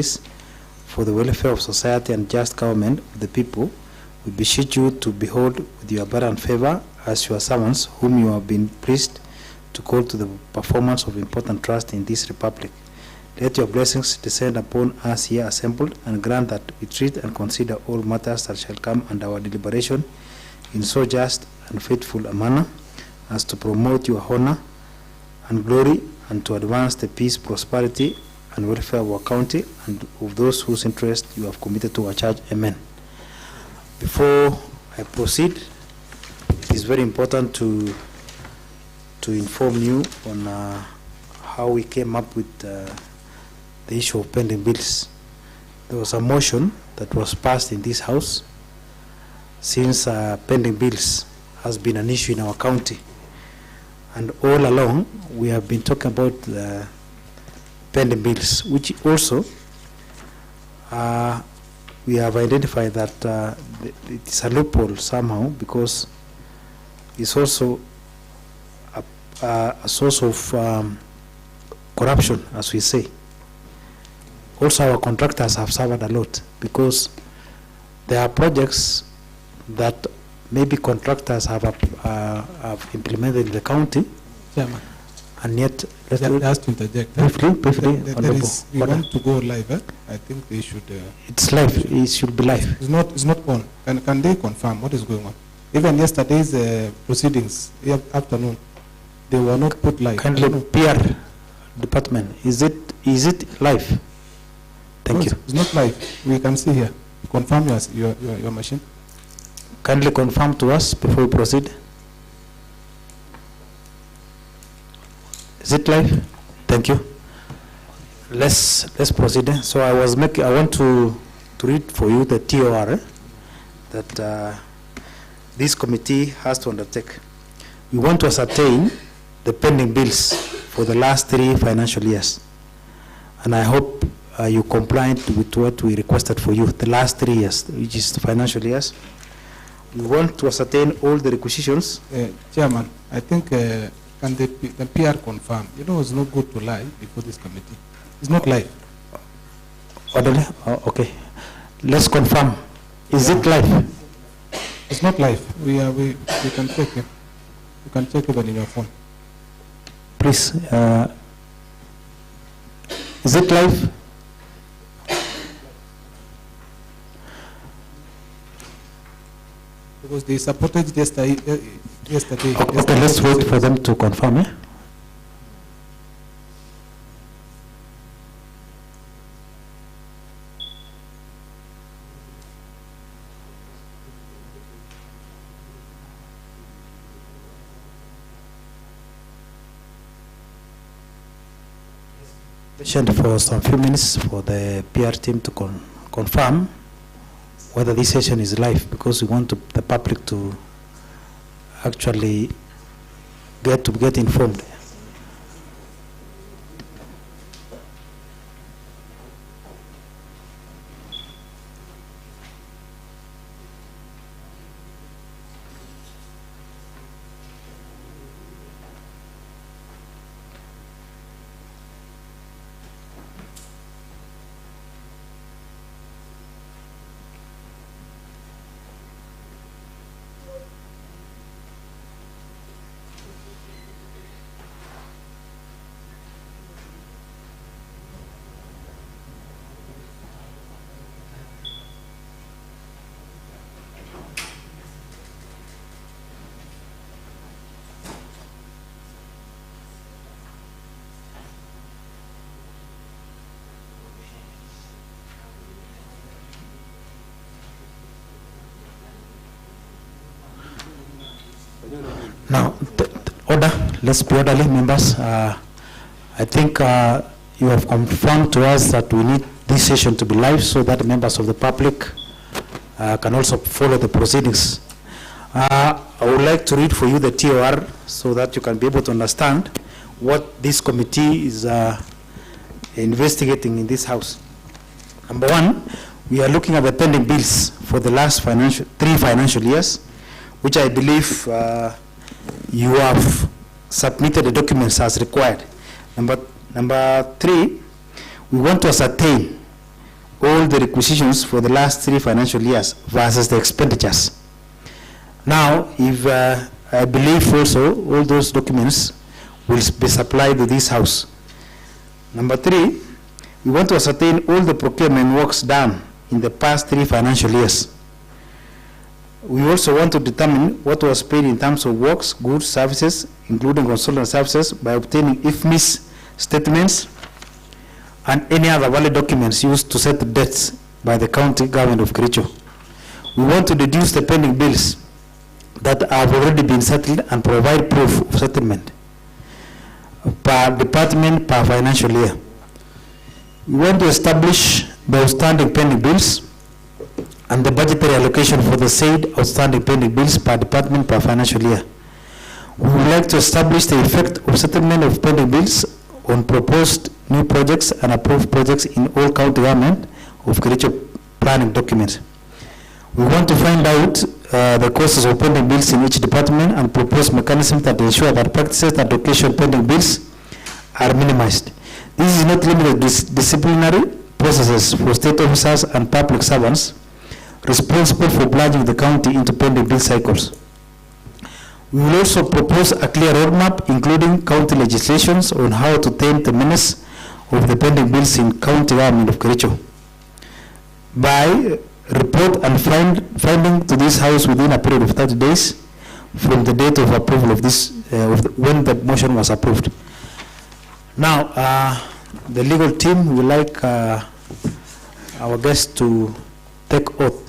for the welfare of society and just government of the people, we beseech you to behold with your abundant favor as your servants, whom you have been pleased to call to the performance of important trust in this republic. Let your blessings descend upon us here assembled, and grant that we treat and consider all matters that shall come under our deliberation in so just and faithful a manner as to promote your honor and glory, and to advance the peace, prosperity, and welfare of our county and of those whose interest you have committed to our church. Amen. Before I proceed, it is very important to inform you on how we came up with the issue of pending bills. There was a motion that was passed in this house since pending bills has been an issue in our county, and all along we have been talking about the pending bills, which also we have identified that it is a loophole somehow, because it's also a source of corruption, as we say. Also, our contractors have suffered a lot, because there are projects that maybe contractors have implemented in the county. Chairman, and yet, let's interject. Briefly, we want to go live. I think they should. It's live. It should be live. It's not on. Can they confirm what is going on? Even yesterday's proceedings, afternoon, they were not put live. Kindly, PR department, is it live? Thank you. It's not live. We can see here. Confirm your machine. Kindly confirm to us before we proceed. Is it live? Thank you. Let's proceed. So I want to read for you the TOR that this committee has to undertake. We want to ascertain the pending bills for the last 3 financial years, and I hope you complied with what we requested for you, the last 3 years, which is the financial years. We want to ascertain all the requisitions. Chairman, I think can the PR confirm? You know, it's not good to lie before this committee. It's not live. Orderly? Oh, okay. Let's confirm. Is it live? It's not live. We can check it. You can check it on your phone. Please. Is it live? Because they supported yesterday. Okay, let's wait for them to confirm. For some few minutes for the PR team to confirm whether this session is live, because we want the public to actually get informed. Now, order. Let's be orderly, members. I think you have confirmed to us that we need this session to be live so that members of the public can also follow the proceedings. I would like to read for you the TOR so that you can be able to understand what this committee is investigating in this house. Number 1, we are looking at the pending bills for the last 3 financial years, which I believe you have submitted the documents as required. Number 3, we want to ascertain all the requisitions for the last 3 financial years versus the expenditures. Now, if I believe also all those documents will be supplied to this house. Number 3, we want to ascertain all the procurement works done in the past 3 financial years. We also want to determine what was paid in terms of works, goods, services, including consultant services, by obtaining IFMIS statements and any other valid documents used to set the debts by the county government of Kericho. We want to deduce the pending bills that have already been settled and provide proof of settlement per department per financial year. We want to establish the outstanding pending bills and the budgetary allocation for the said outstanding pending bills per department per financial year. We would like to establish the effect of settlement of pending bills on proposed new projects and approved projects in all county government of Kericho planning documents. We want to find out the costs of pending bills in each department and propose mechanisms that ensure that practices that occasion pending bills are minimized. This is not limited to disciplinary processes for state officers and public servants responsible for plunging the county into pending bill cycles. We will also propose a clear roadmap, including county legislations on how to tame the menace of the pending bills in county government of Kericho. By report and finding to this house within a period of 30 days from the date of approval of this, when the motion was approved. Now, the legal team would like our guests to take oath.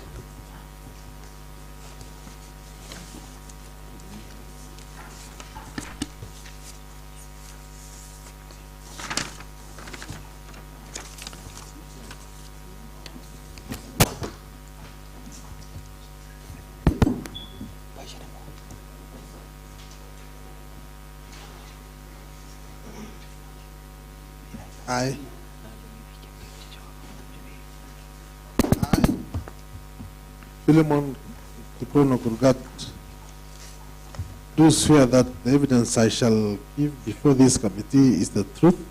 I, Philemon Kiprono Kurgat, do swear that the evidence I shall give before this committee is the truth,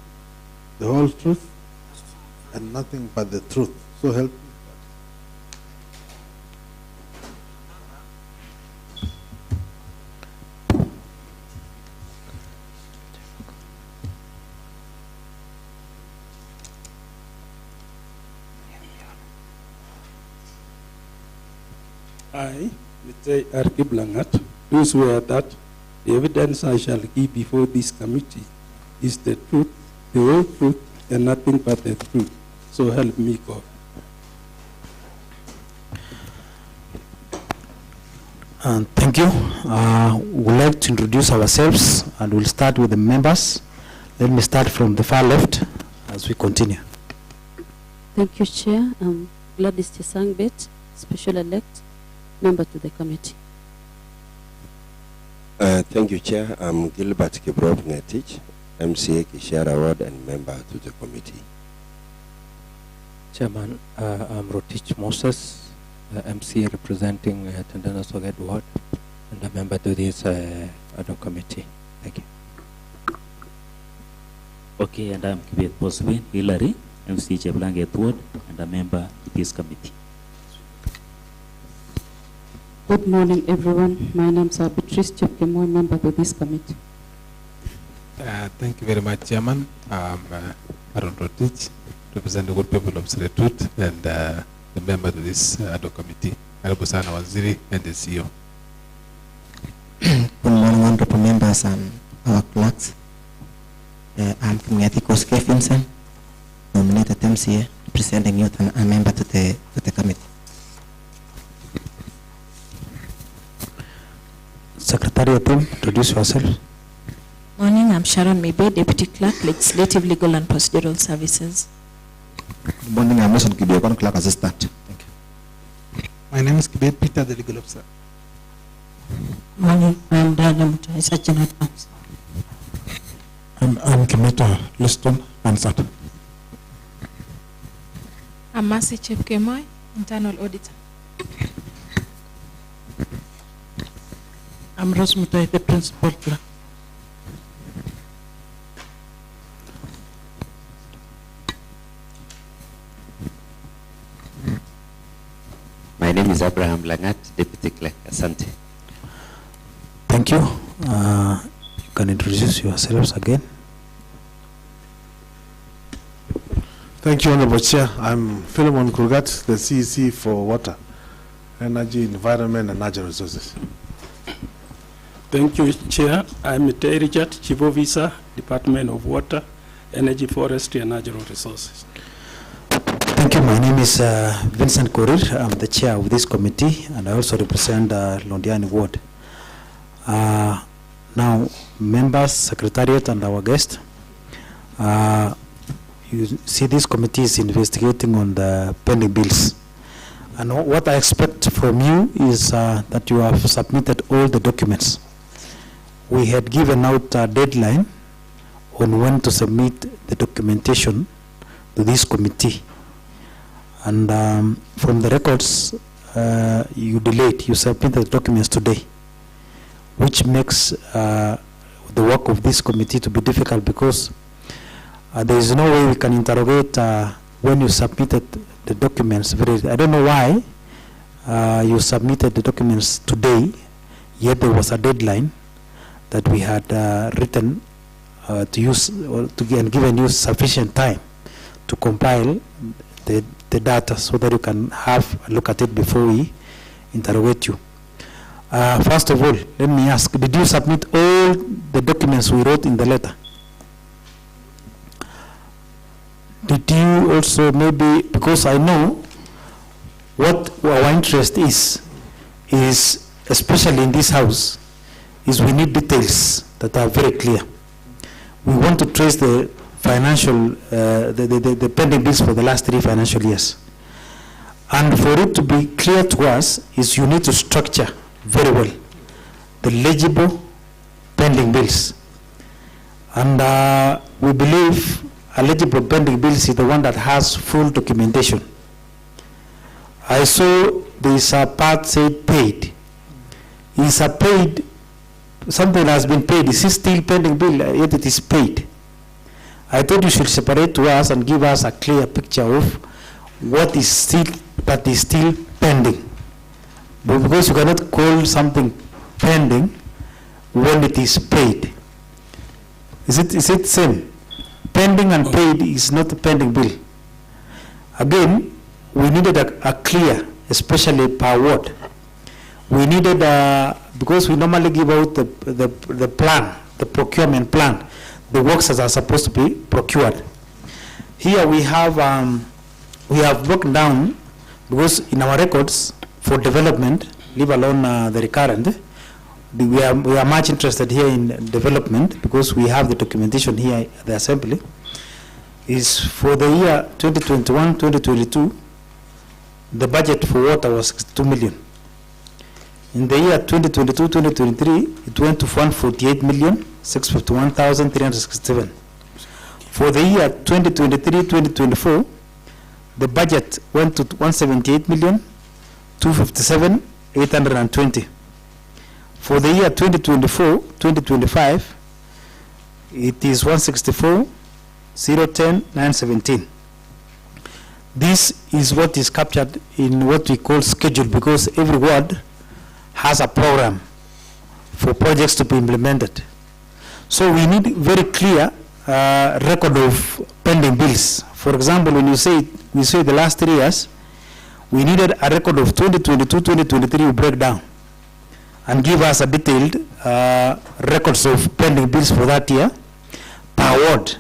the whole truth, and nothing but the truth. So help me. I, Mr. R.K. Blangat, do swear that the evidence I shall give before this committee is the truth, the whole truth, and nothing but the truth. So help me God. And thank you. We'd like to introduce ourselves, and we'll start with the members. Let me start from the far left as we continue. Thank you, Chair. Gladys Chesangbet, Special Elect, Member to the committee. Thank you, Chair. I'm Gilbert Kibrov Ngetich, MCA Kishara Ward and member to the committee. Chairman, I'm Rotich Moses, MCA representing Tendana Soget Ward and a member to this ad committee. Thank you. Okay, and I'm Kibet Boswin Hillary, MC Cheblanget Ward and a member to this committee. Good morning, everyone. My name is Beatrice Chepkemoi, member to this committee. Thank you very much, Chairman. I'm Aaron Rotich, represent the good people of Seretut and the member to this ad hoc committee, Arabusana Waziri and the CEO. Good morning, honorable members and our clerks. I'm Kimiati Koske Vincent, nominated MCA, representing youth and a member to the committee. Secretariat team, introduce yourself. Morning, I'm Sharon Mibe, Deputy Clerk, Legislative, Legal and Procedural Services. Good morning, I'm Wilson Kibiokon, Clerk Assistant. Thank you. My name is Kibet Peter, the legal officer. Morning, I'm Daniel Mutai, Sergeant at Arms. I'm Kimeta Liston, Ansat. I'm Mercy Chepkemoi, Internal Auditor. I'm Rose Mutai, the Principal Clerk. My name is Abraham Langat, Deputy Clerk. Asante. Thank you. You can introduce yourselves again. Thank you, Honorable Chair. I'm Philemon Kurgat, the CEC for Water, Energy, Environment and Natural Resources. Thank you, Chair. I'm Terry Richard, Chief Officer, Department of Water, Energy, Forestry and Natural Resources. Thank you. My name is Vincent Korir. I'm the chair of this committee, and I also represent Londiani Ward. Now, members, secretariat, and our guest, you see this committee is investigating on the pending bills. And what I expect from you is that you have submitted all the documents. We had given out a deadline on when to submit the documentation to this committee. And from the records, you delayed, you submitted the documents today, which makes the work of this committee to be difficult because there is no way we can interrogate when you submitted the documents. I don't know why you submitted the documents today, yet there was a deadline that we had written to use and given you sufficient time to compile the data so that you can have a look at it before we interrogate you. First of all, let me ask, did you submit all the documents we wrote in the letter? Did you also maybe, because I know what our interest is especially in this house, is we need details that are very clear. We want to trace the financial, the pending bills for the last 3 financial years. And for it to be clear to us is you need to structure very well the legible pending bills. And we believe eligible pending bills is the one that has full documentation. I saw there is a part said paid. Is a paid, something has been paid, is it still pending bill, yet it is paid? I thought you should separate to us and give us a clear picture of what is still, that is still pending. But because you cannot call something pending when it is paid. Is it same? Pending and paid is not a pending bill. Again, we needed a clear, especially per ward. We needed, because we normally give out the plan, the procurement plan, the works that are supposed to be procured. Here we have broken down, because in our records for development, leave alone the recurrent, we are much interested here in development because we have the documentation here at the assembly. Is for the year 2021-2022, the budget for water was 62 million. In the year 2022-2023, it went to 148,651,367. For the year 2023-2024, the budget went to 178,257,820. For the year 2024-2025, it is 164,010,917. This is what is captured in what we call schedule, because every ward has a program for projects to be implemented. So we need very clear record of pending bills. For example, when we say the last 3 years, we needed a record of 2022-2023 breakdown and give us a detailed records of pending bills for that year per ward,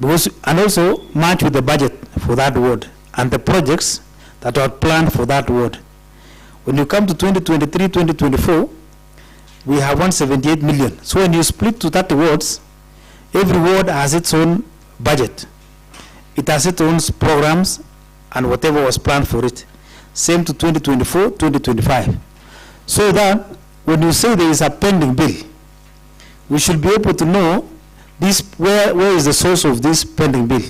because, and also match with the budget for that ward and the projects that are planned for that ward. When you come to 2023-2024, we have 178 million. So when you split to 30 wards, every ward has its own budget. It has its own programs and whatever was planned for it. Same to 2024-2025. So that when you say there is a pending bill, we should be able to know this, where is the source of this pending bill.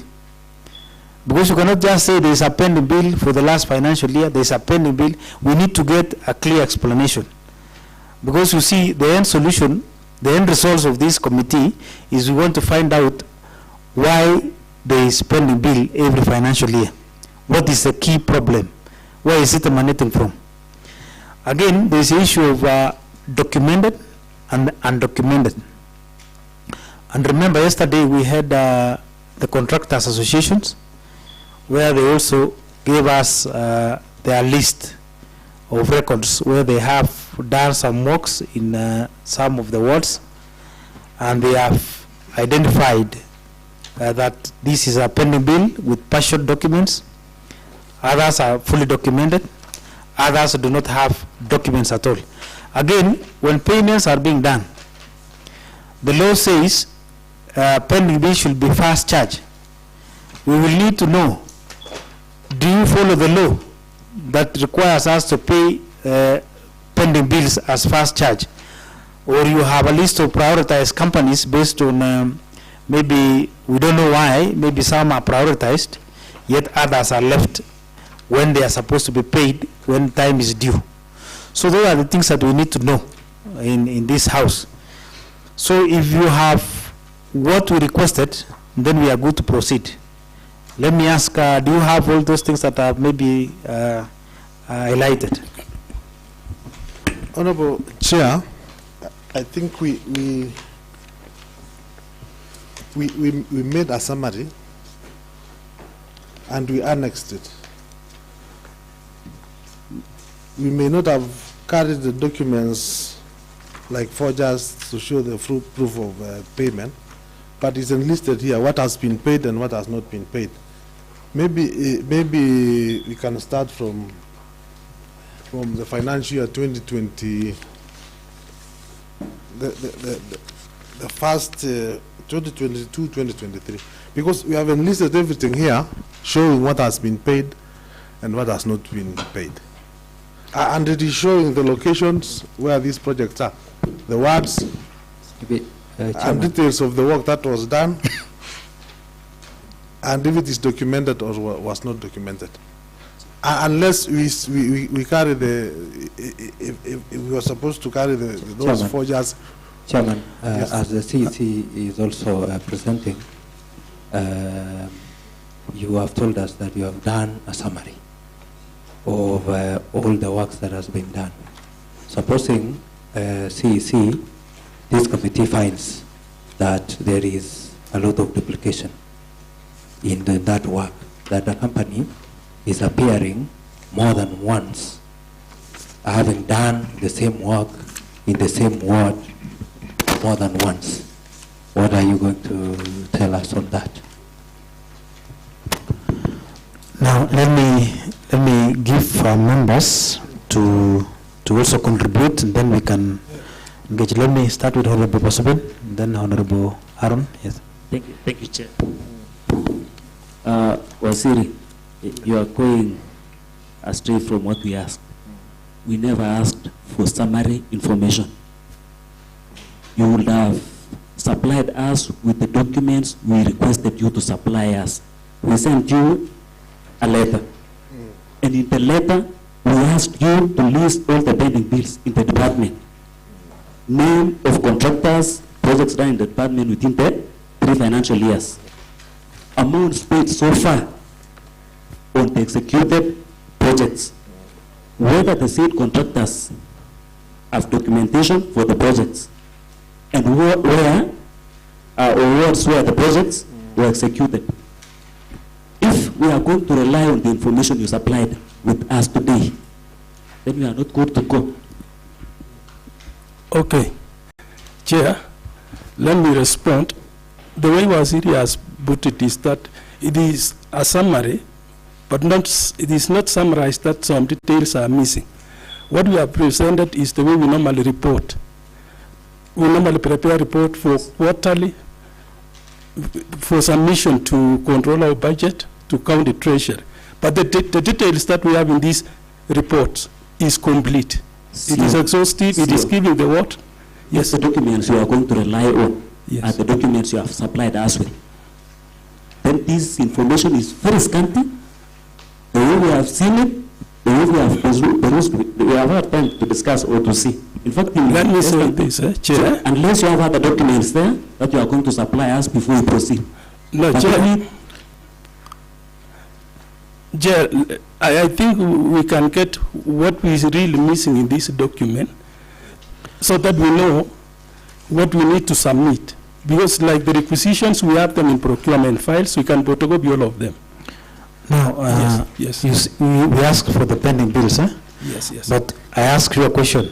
Because you cannot just say there is a pending bill for the last financial year, there is a pending bill. We need to get a clear explanation. Because you see, the end solution, the end results of this committee is we want to find out why there is pending bill every financial year. What is the key problem? where is it emanating from? Again, there is the issue of documented and undocumented. And remember, yesterday we had the contractors associations, where they also gave us their list of records where they have done some works in some of the wards, and they have identified that this is a pending bill with partial documents. Others are fully documented. Others do not have documents at all. Again, when payments are being done, the law says pending bill should be fast charged. We will need to know, do you follow the law that requires us to pay pending bills as fast charge? Or you have a list of prioritized companies based on maybe, we don't know why, maybe some are prioritized, yet others are left when they are supposed to be paid when time is due. So those are the things that we need to know in this house. So if you have what we requested, then we are good to proceed. Let me ask, do you have all those things that are maybe highlighted? Honorable Chair, I think we made a summary and we annexed it. We may not have carried the documents like forgers to show the proof of payment, but it's enlisted here what has been paid and what has not been paid. Maybe we can start from the financial year 2020, the first 2022-2023, because we have enlisted everything here, showing what has been paid and what has not been paid. And it is showing the locations where these projects are, the wards, and details of the work that was done, and if it is documented or was not documented. Unless we carry if we were supposed to carry those Chairman. forgers. Chairman, Yes. as the CEC is also presenting, you have told us that you have done a summary of all the works that has been done. Supposing CEC, this committee finds that there is a lot of duplication in that work, that the company is appearing more than once, having done the same work in the same ward more than once. What are you going to tell us on that? Now, let me give members to also contribute, and then we can engage. Let me start with Honorable Bosobin, then Honorable Aaron. Yes. Thank you, Chair. Waziri, you are going astray from what we asked. We never asked for summary information. You would have supplied us with the documents we requested you to supply us. We sent you a letter. And in the letter, we asked you to list all the pending bills in the department. Name of contractors, projects done in the department within the 3 financial years. Amounts paid so far on the executed projects. Whether the said contractors have documentation for the projects, and where the projects were executed. If we are going to rely on the information you supplied with us today, then we are not good to go. Okay. Chair, let me respond. The way Waziri has put it is that it is a summary, but it is not summarized that some details are missing. What we have presented is the way we normally report. We normally prepare a report for quarterly, for submission to control our budget, to county treasury. But the details that we have in this report is complete. It is exhaustive, it is giving the what? Yes, the documents you are going to rely on are the documents you have supplied us with. Then this information is very scanty. The way we have seen it, the way we have perused, we have had time to discuss or to see. In fact, let me say this, Chair. So unless you have other documents there that you are going to supply us before we proceed. No, Chair. Chair, I think we can get what is really missing in this document so that we know what we need to submit. Because like the requisitions, we have them in procurement files, we can photocopy all of them. No, yes. We asked for the pending bills, eh? Yes. But I ask you a question.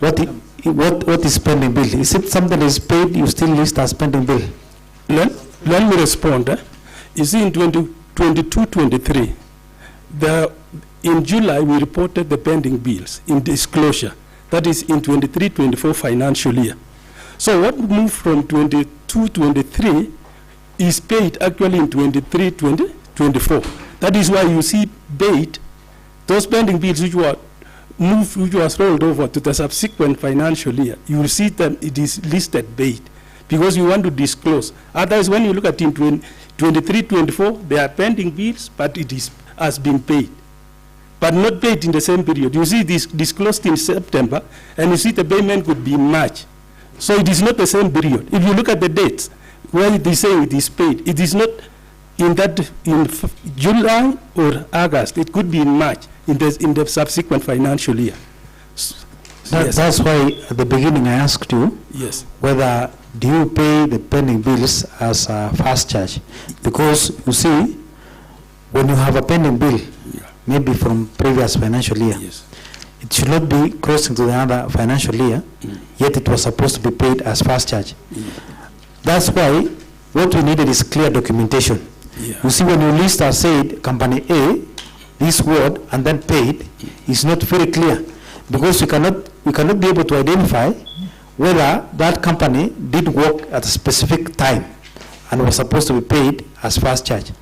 What is pending bill? Is it something that is paid, you still list as pending bill? Let me respond. You see, in 2022-23, in July, we reported the pending bills in disclosure. That is in 23-24 financial year. So what moved from 22-23 is paid actually in 23-24. That is why you see paid, those pending bills which were moved, which was rolled over to the subsequent financial year, you will see them, it is listed paid, because you want to disclose. Otherwise, when you look at in 23-24, they are pending bills, but it has been paid, but not paid in the same period. You see this disclosed in September, and you see the payment could be in March. So it is not the same period. If you look at the dates, where it is saying it is paid, it is not in July or August. It could be in March, in the subsequent financial year. That's why at the beginning I asked you whether do you pay the pending bills as a fast charge? Because you see, when you have a pending bill, maybe from previous financial year, it should not be crossing to the other financial year, yet it was supposed to be paid as fast charge. That's why what we needed is clear documentation. You see, when you list as said company A, this word, and then paid, is not very clear, because we cannot be able to identify whether that company did work at a specific time and was supposed to be paid as fast charge.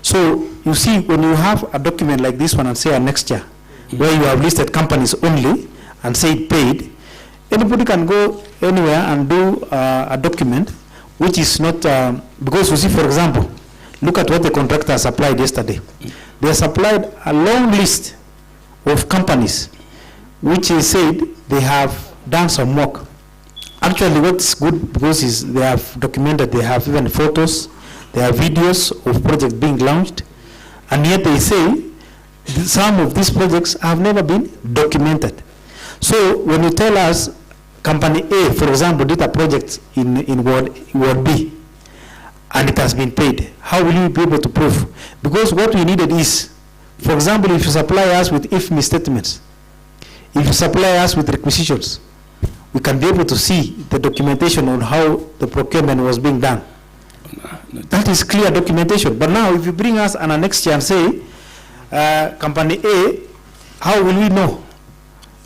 So you see, when you have a document like this one and say next year, where you have listed companies only and say paid, anybody can go anywhere and do a document which is not, because you see, for example, look at what the contractor supplied yesterday. They supplied a long list of companies which they said they have done some work. Actually, what's good because is they have documented, they have even photos, they have videos of projects being launched, and yet they say some of these projects have never been documented. So when you tell us company A, for example, did a project in Ward B, and it has been paid, how will you be able to prove? Because what we needed is, for example, if you supply us with IFMI statements, if you supply us with requisitions, we can be able to see the documentation on how the procurement was being done. That is clear documentation. But now if you bring us an next year and say, company A, how will we know?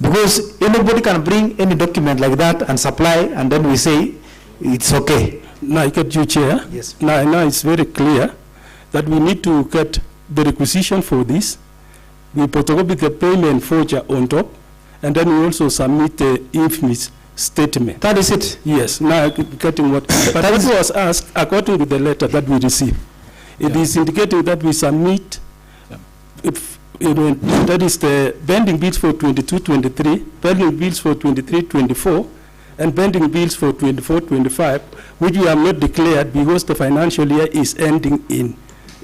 Because anybody can bring any document like that and supply, and then we say it's okay. Now, I get you, Chair. Yes. Now it's very clear that we need to get the requisition for this. We photocopy the payment voucher on top, and then we also submit the IFMI statement. That is it. Yes. Now I'm getting what. But what was asked, according to the letter that we received, it is indicating that we submit. That is the pending bills for 22-23, pending bills for 23-24, and pending bills for 24-25, which we have not declared because the financial year is ending in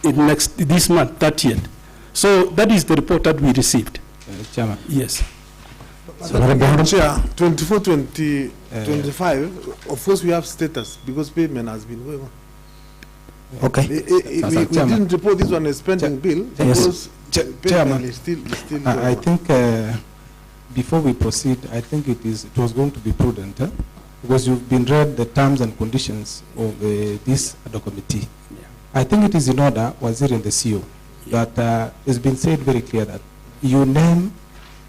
this month, 30th. So that is the report that we received. Chairman. Yes. So, Chair, 24-25, of course we have status because payment has been going on. Okay. We didn't report this one as pending bill because Chairman, is still I think before we proceed, I think it was going to be prudent because you've been read the terms and conditions of this ad hoc committee. I think it is in order, Waziri and the CEO, that it's been said very clear that you name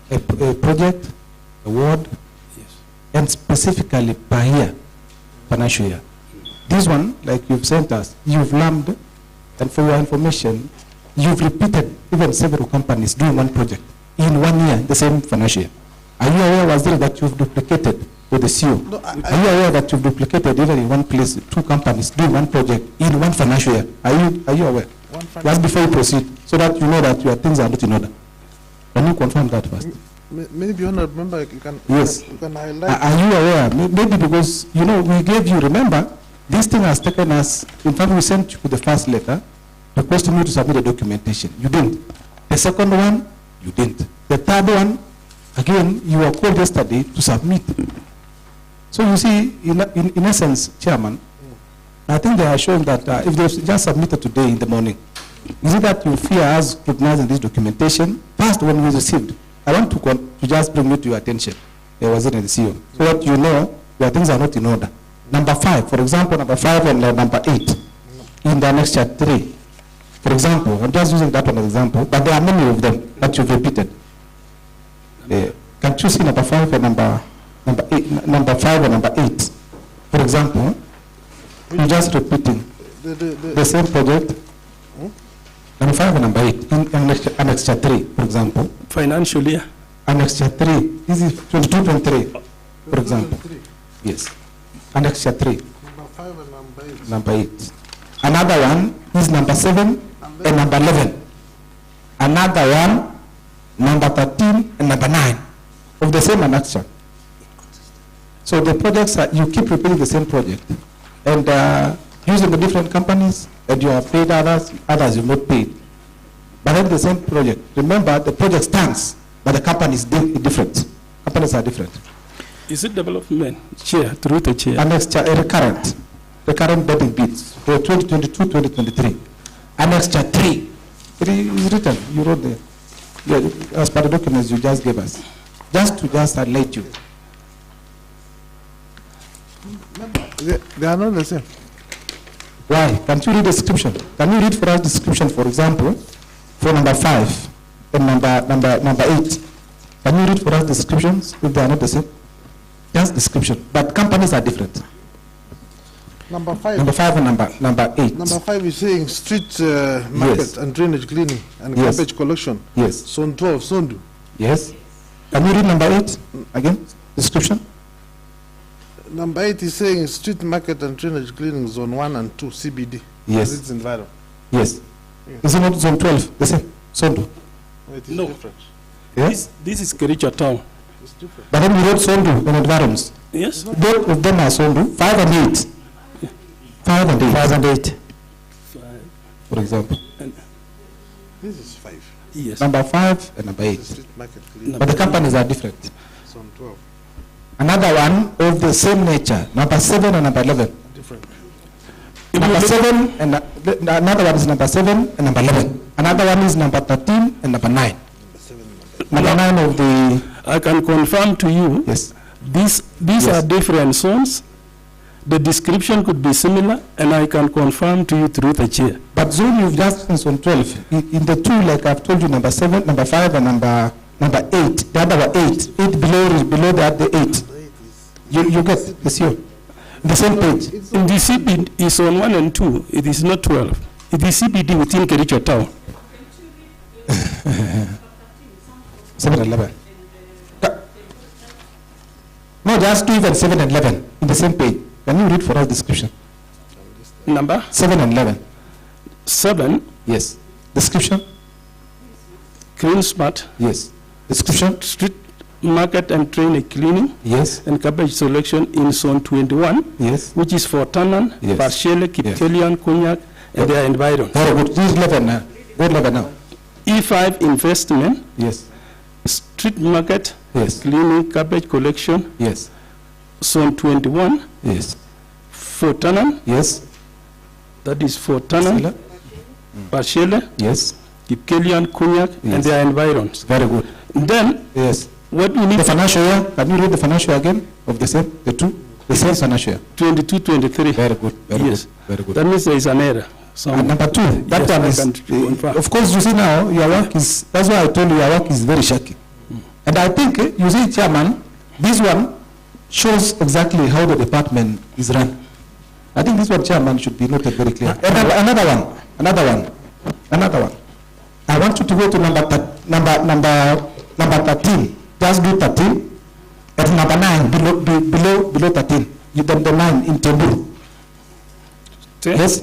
a project, a ward, and specifically per year, financial year. This one, like you've sent us, you've lumped, and for your information, you've repeated even several companies doing one project in 1 year, the same financial year. Are you aware, Waziri, that you've duplicated with the CEO? No, are you aware that you've duplicated even in one place, 2 companies doing one project in 1 financial year? Are you aware? Just before you proceed, so that you know that your things are not in order. Can you confirm that first? Maybe, Honourable Member, you can, yes. you can highlight. Are you aware? Maybe because, you know, we gave you, remember, this thing has taken us, in fact, we sent you the first letter requesting you to submit the documentation. You didn't. The second one, you didn't. The third one, again, you were called yesterday to submit. So you see, in essence, Chairman, I think they are showing that if they just submitted today in the morning, is it that you fear us scrutinizing this documentation? First, when we received, I want to just bring it to your attention. There was in the CEO. So that you know your things are not in order. Number 5, for example, number 5 and number 8 in the next chart 3. For example, I'm just using that one as an example, but there are many of them that you've repeated. Can you see number 5 and number 5 and number 8? For example, you're just repeating the same project. Number 5 and number 8 in annex chart 3, for example. Financial year. Annex chart 3. This is 22-23, for example. Yes. Annex chart 3. Number 5 and number 8. Number 8. Another one is number 7 and number 11. Another one, number 13 and number 9 of the same annexure. So the projects are, you keep repeating the same project and using the different companies, and you have paid others you not paid. But then the same project. Remember, the project stands, but the company is different. Companies are different. Is it development? Chair, through the chair. Annex recurrent betting bids for 2022-2023. Annex chart 3. It is written. You wrote there. Yeah, as per the documents you just gave us. Just to alert you. They are not the same. Why? Can't you read the description? Can you read for us the description, for example, for number 5 and number 8? Can you read for us the descriptions if they are not the same? Just description. But companies are different. Number 5. Number 5 and number 8. Number 5 is saying street market Yes. and drainage cleaning and Yes. garbage collection. Yes. Zone 12, Sondu. Yes. Can you read number 8 again? Description. Number 8 is saying street market and drainage cleaning, zone 1 and 2, CBD. Yes. It's environment. Yes. Is it not zone 12? The same. Sondu. It is No. different. Yes. This is Kericho town. It's different. But then we wrote Sondu and environs. Yes. Both of them are Sondu. 5 and 8. 5 and 8. 5 and 8. For example. This is 5. Yes. Number 5 and number 8. Street market cleaning. But the companies are different. Zone 12. Another one of the same nature, number 7 and number 11. Different. Number 7 and another one is number 7 and number 11. Another one is number 13 and number 9. Number 9 of the. I can confirm to you. Yes. These Yes. are different zones. The description could be similar, and I can confirm to you through the chair. But zone you've just seen on 12. In the two, like I've told you, number 7, number 5, and number 8. The other one 8. 8 below the 8. You get this here. The same page. In the CBD is on 1 and 2. It is not 12. It is CBD within Kericho town. 7 and 11. No, just 2 and 7 and 11 in the same page. Can you read for us description? Number? 7 and 11. 7. Yes. Description? Clean smart. Yes. Description? Street market and drainage cleaning. Yes. And garbage selection in zone 21. Yes. Which is for Tanan, Yes. Parshele, Kipkelian, Konyak, and their environs. Very good. This is 11 now. Go 11 now. E5 investment. Yes. Street market. Yes. Cleaning, garbage collection. Yes. Zone 21. Yes. For Tanan. Yes. That is for Tanan, Parshele. Yes. Kipkelian, Konyak, Yes. and their environs. Very good. And then, yes. What we need the financial year, can you read the financial year again of the same, the two? The same financial year. 22-23. Very good. Very Yes. good. Very good. That means there is an error. And number 2, that Yes, one I is, can confirm. of course, you see now, your work is, that's why I told you your work is very shaky. And I think, you see, Chairman, this one shows exactly how the department is run. I think this one, Chairman, should be noted very clear. Another one. I want you to go to number 13. Just do 13. And number 9, below 13. You then the 9 in table. Yes.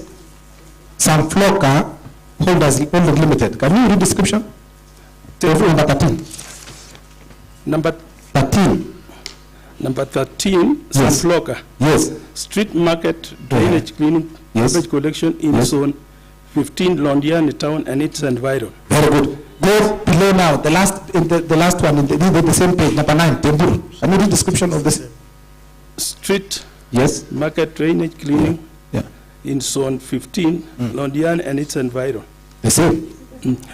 Some Flocker Holders Limited. Can you read description? Number 13. Number 13. Number 13, Yes. Sunflocker. Yes. Street market, drainage cleaning, Yes. garbage collection in Yes. zone 15, Londiani town and its environ. Very good. Go below now, the last one, in the same page, number 9, Temburu. I need a description of this. Street. Yes. Market drainage cleaning. Yeah. In zone 15, Londiani and its environment. The same.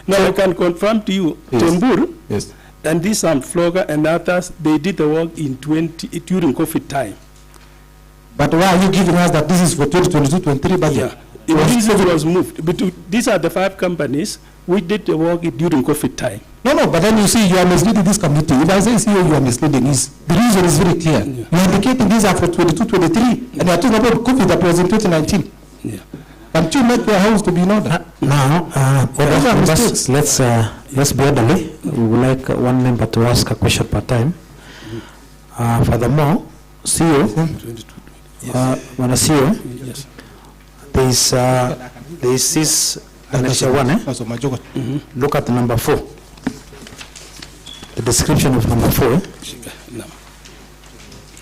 Now I can confirm to you, Yes. Temburu, Yes. and this Flogger and others, they did the work in during COVID time. But why are you giving us that this is for 2022-23 budget? Yeah. This was moved. But these are the 5 companies which did the work during COVID time. No, but then you see, you are misleading this committee. If I say CEO, you are misleading. The reason is very clear. You are indicating these are for 22-23, and you are talking about COVID that was in 2019. Yeah. Can't you make your house to be in order? Now, let's be orderly. We would like one member to ask a question per time. Furthermore, CEO, when I see you, there is this Annexure 1. Look at number 4. The description of number 4.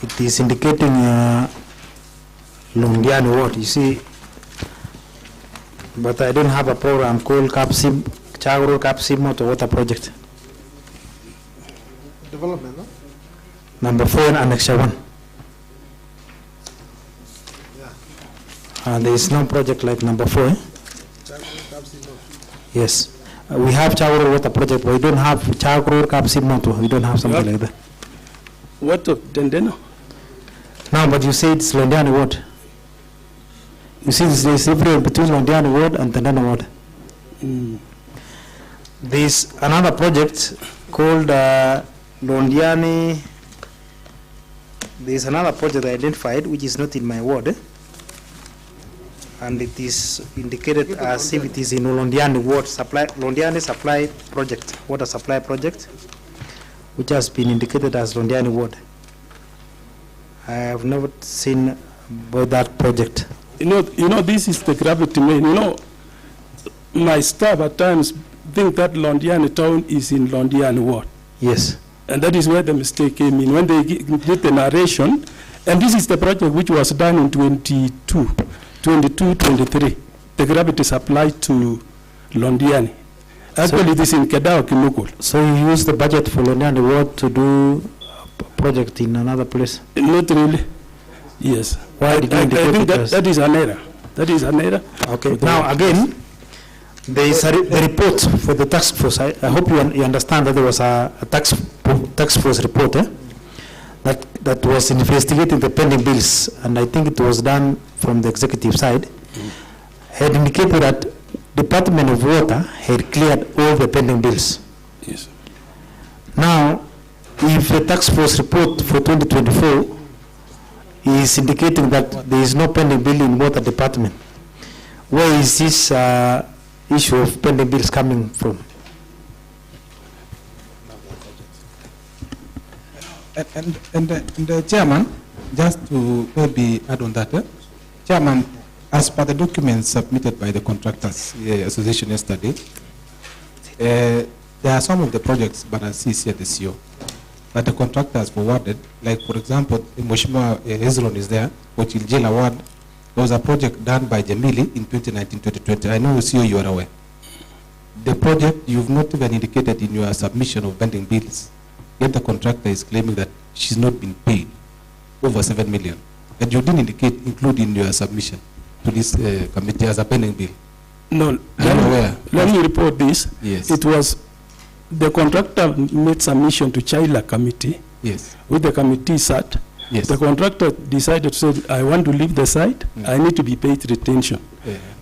It is indicating Londiani Ward. You see, but I don't have a program called Chagro Kapsim Motor Water Project. Development, no? Number 4 in Annexure 1. There is no project like number 4. Yes. We have Chagro Water Project, but we don't have Chagro Kapsim Motor. We don't have something like that. What of Dendeno? No, but you say it's Londiani Ward. You see, there is difference between Londiani Ward and Tendeno Ward. There is another project called Londiani. There is another project identified which is not in my ward, and it is indicated as if it is in Londiani Ward Londiani Supply Project, Water Supply Project, which has been indicated as Londiani Ward. I have never seen about that project. You know, this is the gravity main. You know, my staff at times think that Londiani town is in Londiani Ward. Yes. And that is where the mistake came in when they did the narration. And this is the project which was done in 22-23. The gravity supplied to Londiani. Actually, it is in Kedao Kimukul. So you use the budget for Londiani Ward to do a project in another place? Not really. Yes. Why did you I indicate think it as? that is an error. That is an error. Okay. Now again, there is the report for the task force. I hope you understand that there was a task force report that was investigating the pending bills, and I think it was done from the executive side. Had indicated that Department of Water had cleared all the pending bills. Yes. Now, if the task force report for 2024 is indicating that there is no pending bill in water department, where is this issue of pending bills coming from? And the chairman, just to maybe add on that, chairman, as per the documents submitted by the contractors association yesterday, there are some of the projects, but I see here the CO, that the contractors forwarded, like for example, Mheshimiwa Hezron is there, which is Jela Ward. There was a project done by Jamili in 2019-2020. I know CEO you are aware. The project you've not even indicated in your submission of pending bills, yet the contractor is claiming that she's not been paid over 7 million. And you didn't include in your submission to this committee as a pending bill. No, let me report this. Yes. It was the contractor made submission to Chaila committee. Yes. With the committee sat. Yes. The contractor decided to say, I want to leave the site. I need to be paid retention.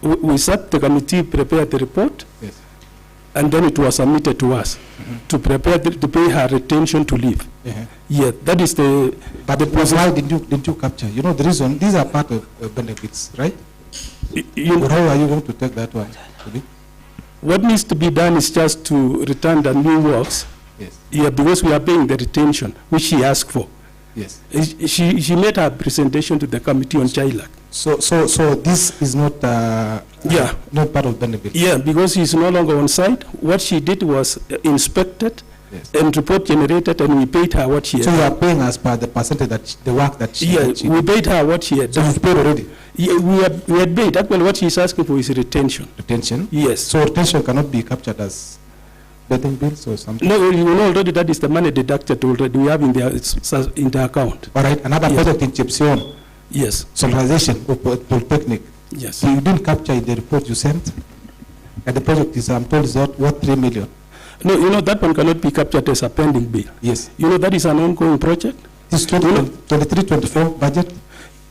We sat, the committee prepared the report. Yes. And then it was submitted to us to prepare to pay her retention to leave. Yeah, that is the. But why didn't you capture? You know the reason. These are part of benefits, right? But how are you going to take that one? What needs to be done is just to return the new works. Yes. Yeah, because we are paying the retention which she asked for. Yes. She made her presentation to the committee on Chailak. So this is not not part of benefit. Yeah, because he's no longer on site. What she did was inspected, yes, and report generated, and we paid her what she had. So you are paying as per the percentage that the work that she did. Yeah, we paid her what she had done. So you've paid already? Yeah, we had paid. Actually, what she's asking for is retention. Retention? Yes. So retention cannot be captured as betting bills or something? No, you know already that is the money deducted already. We have in the account. All right, another project in Chepsion. Yes. Solarization of Polytechnic. Yes. So you didn't capture in the report you sent? And the project is, I'm told, is worth 3 million. No, you know, that one cannot be captured as a pending bill. Yes. You know, that is an ongoing project. This 23-24 budget?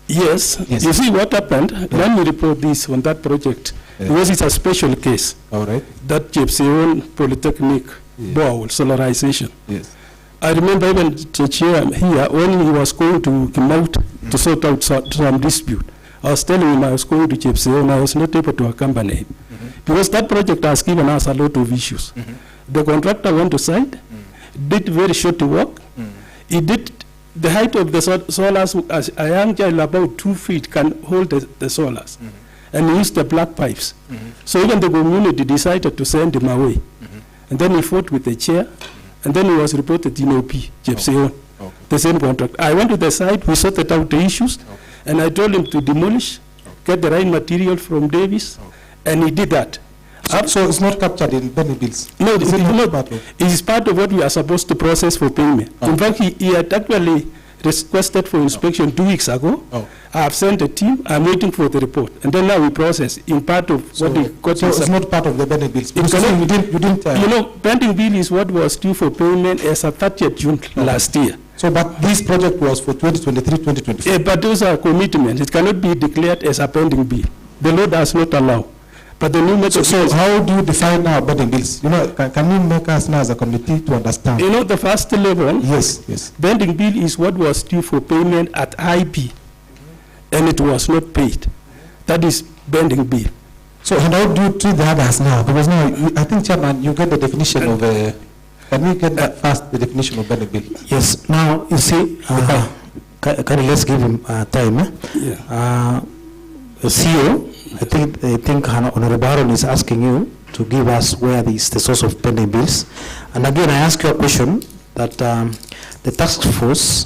Yes. Yes. You see what happened? Yeah. Let me report this on that project. Yeah. Because it's a special case. All right. That Chepsion Polytechnic borehole solarization. Yes. I remember even the chair here, when he was going to come out to sort out some dispute, I was telling him I was going to Chepsion, I was not able to accompany him. Because that project has given us a lot of issues. The contractor went to site, did very short work. He did the height of the solars, as a young child about 2 feet can hold the solars. And he used the black pipes. So even the community decided to send him away. And then he fought with the chair, and then he was reported in OP, Chepsion, the same contract. I went to the site, we sorted out the issues, and I told him to demolish, get the right material from Davis, and he did that. So it's not captured in pending bills? No, it So it's not part of the pending bills. You know, pending bill is what was due for payment as of 30th June last year. So, but this project was for 2023-2024. Yeah, but those are commitments. It cannot be declared as a pending bill. The law does not allow. But the new method. So how do you define now pending bills? You know, can you make us now as a committee to understand? You know, the first level. Yes. Pending bill is what was due for payment at IP, and it was not paid. That is pending bill. So how do you treat the others now? Because now, I think, Chairman, you get the definition of. Can we get that first, the definition of pending bill? Yes. Now you see, let's give him time. Yeah. CEO. I think Honorable Aaron is asking you to give us where is the source of pending bills. And again, I ask you a question that the task force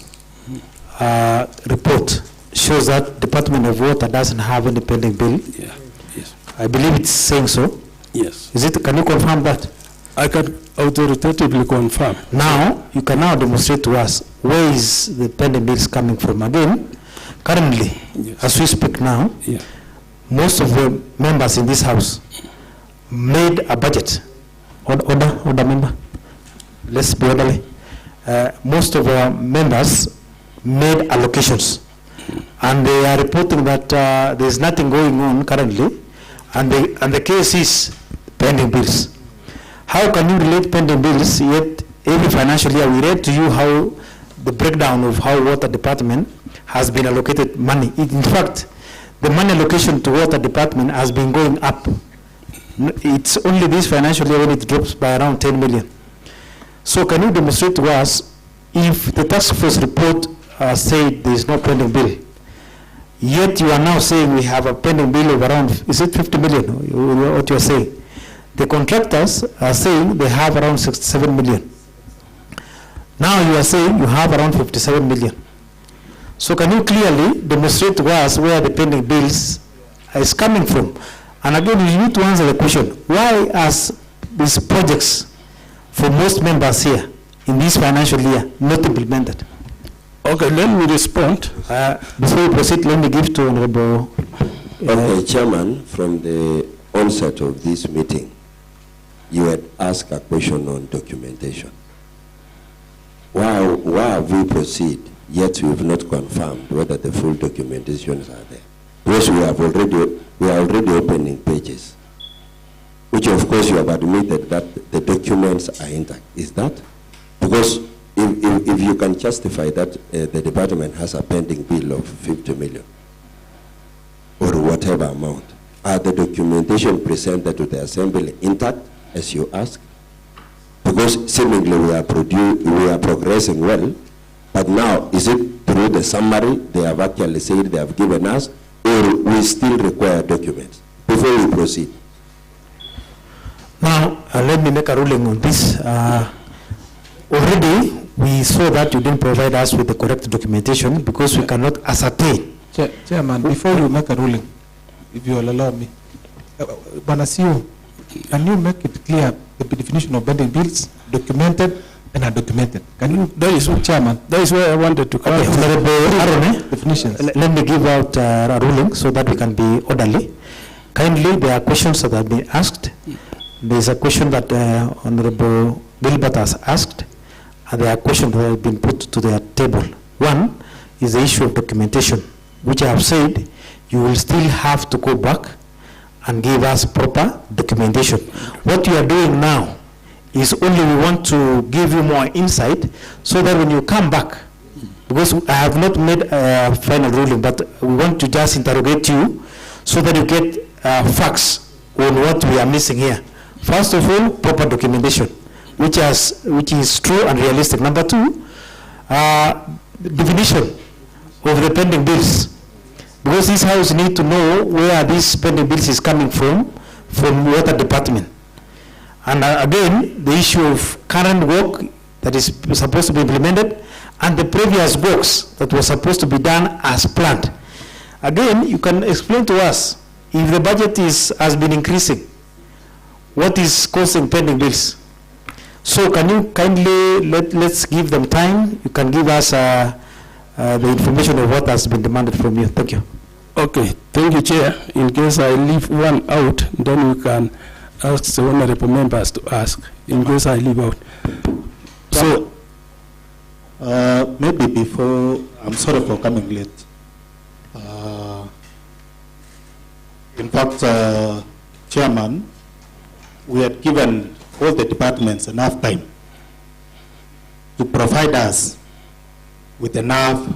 report shows that Department of Water doesn't have any pending bill. Yeah. Yes. I believe it's saying so. Yes. Is it? Can you confirm that? I can authoritatively confirm. Now, you can now demonstrate to us where is the pending bills coming from. Again, currently, as we speak now, most of the members in this house made a budget. Order member. Let's be orderly. Most of our members made allocations, and they are reporting that there is nothing going on currently, and the case is pending bills. How can you relate pending bills yet every financial year we read to you how the breakdown of how water department has been allocated money? In fact, the money allocation to water department has been going up. It's only this financial year when it drops by around 10 million. So can you demonstrate to us if the task force report said there is no pending bill, yet you are now saying we have a pending bill of around, is it 50 million, what you are saying? The contractors are saying they have around 67 million. Now you are saying you have around 57 million. So can you clearly demonstrate to us where the pending bills is coming from? And again, you need to answer the question, why are these projects for most members here in this financial year not implemented? Okay, let me respond. Before we proceed, let me give to Honorable. Okay, Chairman, from the onset of this meeting, you had asked a question on documentation. Why have we proceed, yet we have not confirmed whether the full documentations are there? Because we are already opening pages, which of course you have admitted that the documents are intact. Is that? Because if you can justify that the department has a pending bill of 50 million or whatever amount, are the documentation presented to the assembly intact, as you ask? Because seemingly we are progressing well, but now is it through the summary they have actually said they have given us, or we still require documents before we proceed? Now, let me make a ruling on this. Already, we saw that you didn't provide us with the correct documentation because we cannot ascertain. Chairman, before you make a ruling, if you will allow me, Banasio, Can you make it clear the definition of pending bills, documented and undocumented? Can you, That is, Chairman? that is where I wanted to come. Okay, Honorable Arone, Definitions. let me give out a ruling so that we can be orderly. Kindly, there are questions that have been asked. There is a question that Honorable Gilbert has asked, and there are questions that have been put to the table. One is the issue of documentation, which I have said you will still have to go back and give us proper documentation. What you are doing now is only we want to give you more insight so that when you come back, because I have not made a final ruling, but we want to just interrogate you so that you get facts on what we are missing here. First of all, proper documentation, which is true and realistic. Number two, definition of the pending bills, because this house need to know where these pending bills is coming from water department. And again, the issue of current work that is supposed to be implemented and the previous works that were supposed to be done as planned. Again, you can explain to us if the budget has been increasing, what is causing pending bills? So can you kindly let's give them time. You can give us the information of what has been demanded from you. Thank you. Okay, thank you, Chair. In case I leave one out, then we can ask the honorable members to ask, in case I leave out. So, maybe before, I'm sorry for coming late. In fact, Chairman, we had given all the departments enough time to provide us with enough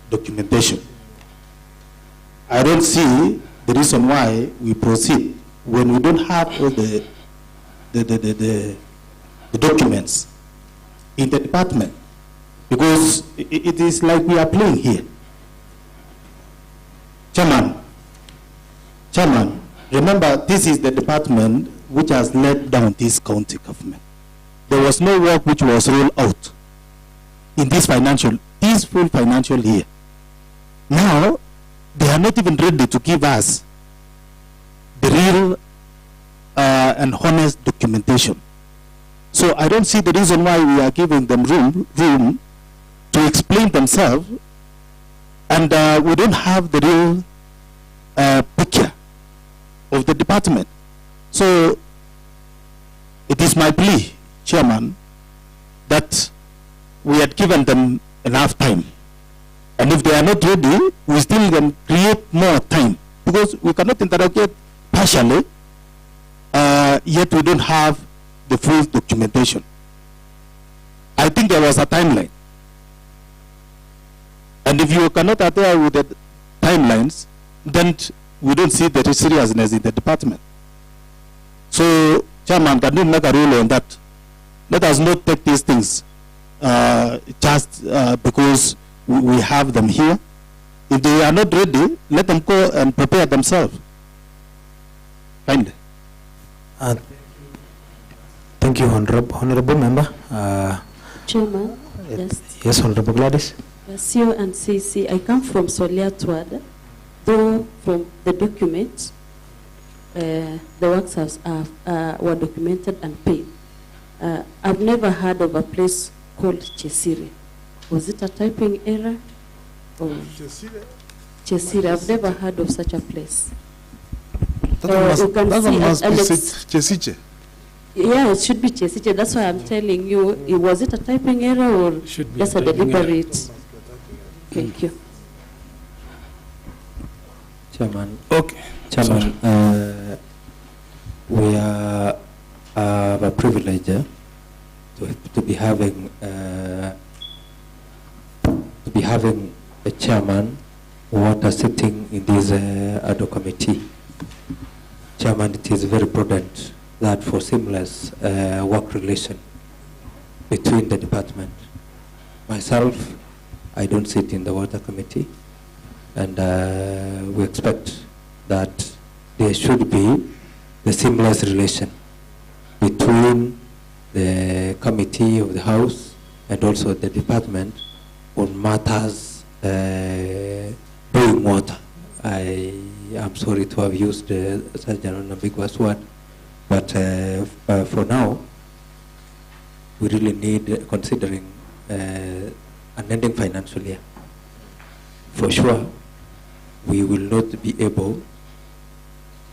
documentation. I don't see the reason why we proceed when we don't have all the documents in the department, because it is like we are playing here. Chairman, remember this is the department which has led down this county government. There was no work which was rolled out in this full financial year. Now, they are not even ready to give us the real and honest documentation. So I don't see the reason why we are giving them room to explain themselves, and we don't have the real picture of the department. So it is my plea, Chairman, that we had given them enough time. And if they are not ready, we still can create more time, because we cannot interrogate partially, yet we don't have the full documentation. I think there was a timeline. And if you cannot adhere with the timelines, then we don't see the seriousness in the department. So, Chairman, can you make a rule on that? Let us not take these things just because we have them here. If they are not ready, let them go and prepare themselves. Kindly. Thank you, Honorable Member. Chairman, yes, Honorable Gladys. CEO and CC, I come from Solia Tuada. Though from the documents, the works were documented and paid. I've never heard of a place called Chesire. Was it a typing error? Or Chesire, I've never heard of such a place. That one must be Chesiche. Yeah, it should be Chesiche. That's why I'm telling you, was it a typing error or just a deliberate? Thank you. Chairman. Okay. Chairman, we are a privilege to be having a chairman what are sitting in this ad hoc committee. Chairman, it is very prudent that for seamless work relation between the department. Myself, I don't sit in the water committee, and we expect that there should be the seamless relation between the committee of the House and also the department on matters doing water. I am sorry to have used such an ambiguous word, But for now, we really need, considering an ending financial year, for sure, we will not be able,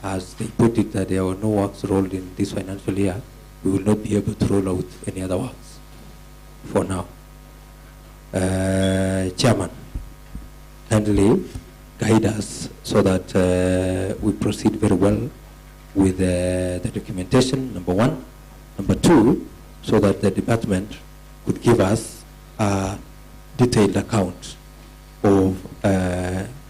as they put it, that there were no works rolled in this financial year, we will not be able to roll out any other works for now. Chairman, kindly guide us so that we proceed very well with the documentation, number one. Number two, so that the department could give us a detailed account of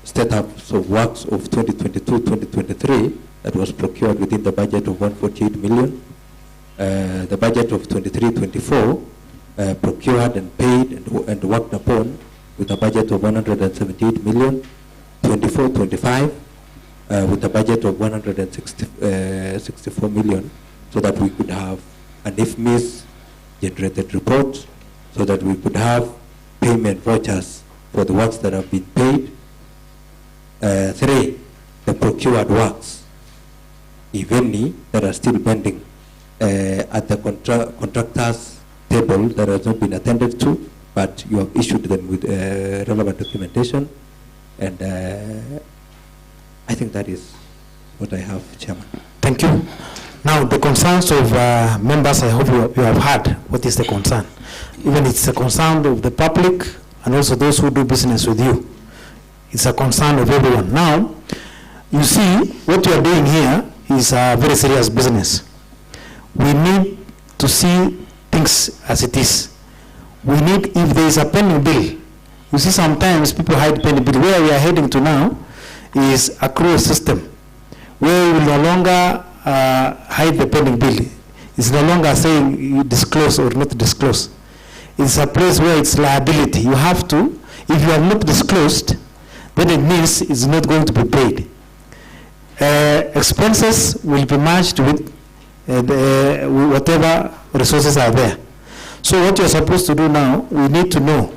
setups of works of 2022-2023 that was procured within the budget of 148 million. The budget of 23-24 procured and paid and worked upon with a budget of 178 million. 24-25 with a budget of 164 million, so that we could have an IFMIS generated report, so that we could have payment vouchers for the works that have been paid. 3, the procured works, if any, that are still pending at the contractors table that has not been attended to, but you have issued them with relevant documentation. And I think that is what I have, Chairman. Thank you. Now, the concerns of members, I hope you have heard what is the concern. Even it's a concern of the public and also those who do business with you. It's a concern of everyone. Now, you see, what you are doing here is a very serious business. We need to see things as it is. We need, if there is a pending bill, you see sometimes people hide pending bill. Where we are heading to now is a accrual system, where we will no longer hide the pending bill. It's no longer saying you disclose or not disclose. It's a place where it's liability. You have to, if you have not disclosed, then it means it's not going to be paid. Expenses will be matched with whatever resources are there. So what you're supposed to do now, we need to know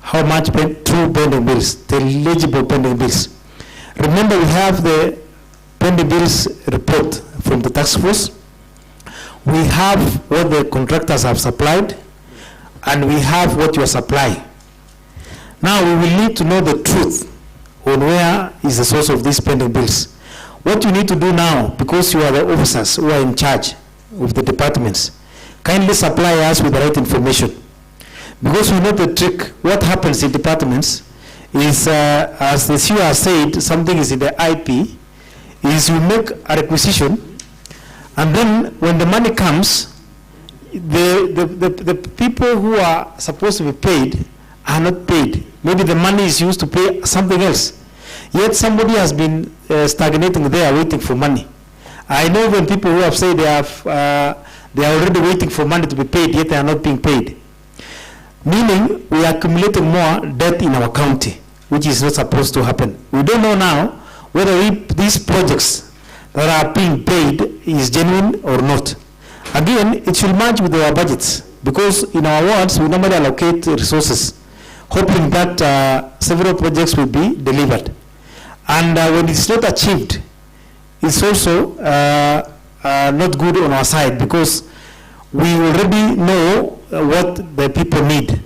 how much true pending bills, the eligible pending bills. Remember, we have the pending bills report from the task force. We have what the contractors have supplied, and we have what you are supplying. Now we will need to know the truth on where is the source of these pending bills. What you need to do now, because you are the officers who are in charge of the departments, kindly supply us with the right information. Because we know the trick. What happens in departments is, as the CEO has said, something is in the IP, is you make a requisition, and then when the money comes, the people who are supposed to be paid are not paid. Maybe the money is used to pay something else. Yet somebody has been stagnating there waiting for money. I know when people who have said they are already waiting for money to be paid, yet they are not being paid. Meaning we are accumulating more debt in our county, which is not supposed to happen. We don't know now whether these projects that are being paid is genuine or not. Again, it should match with our budgets, because in our wards we normally allocate resources, hoping that several projects will be delivered. And when it's not achieved, it's also not good on our side, because we already know what the people need.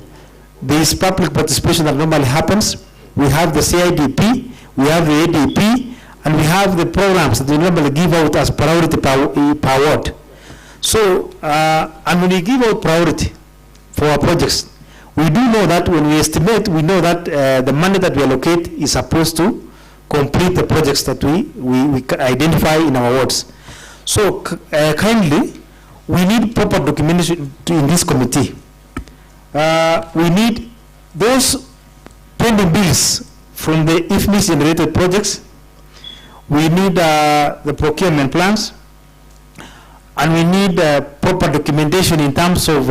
There is public participation that normally happens. We have the CIDP, we have the ADP, and we have the programs that we normally give out as priority per ward. So, and when we give out priority for our projects, we do know that when we estimate, we know that the money that we allocate is supposed to complete the projects that we identify in our wards. So, kindly, we need proper documentation in this committee. We need those pending bills from the IFMIS generated projects. We need the procurement plans, and we need proper documentation in terms of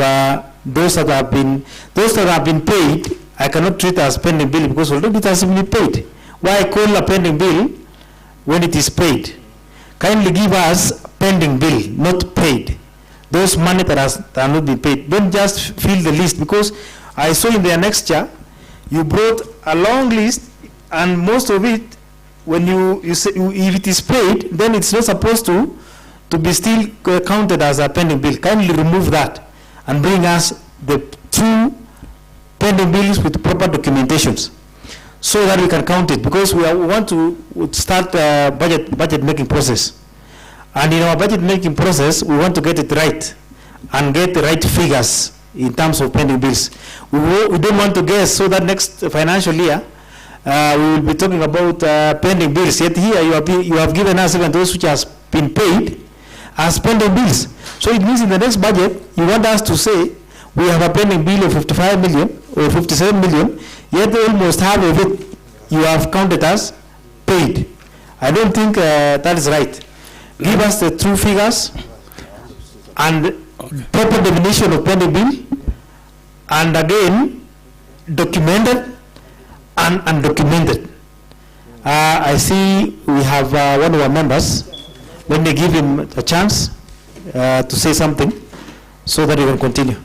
those that have been paid. I cannot treat as pending bill because already it has been paid. Why call a pending bill when it is paid? Kindly give us pending bill, not paid. Those money that are not been paid. Don't just fill the list, because I saw in the annexure you brought a long list, and most of it, when you say if it is paid, then it's not supposed to to be still counted as a pending bill. Kindly remove that and bring us the true pending bills with proper documentations so that we can count it, because we want to start budget making process. And in our budget making process, we want to get it right and get the right figures in terms of pending bills. We don't want to guess, so that next financial year, we will be talking about pending bills. Yet here you have given us even those which has been paid as pending bills. So it means in the next budget, you want us to say we have a pending bill of 55 million or 57 million, yet almost half of it you have counted as paid. I don't think that is right. Give us the true figures and proper definition of pending bill, and again, documented and undocumented. I see we have one of our members. Let me give him a chance to say something so that we can continue.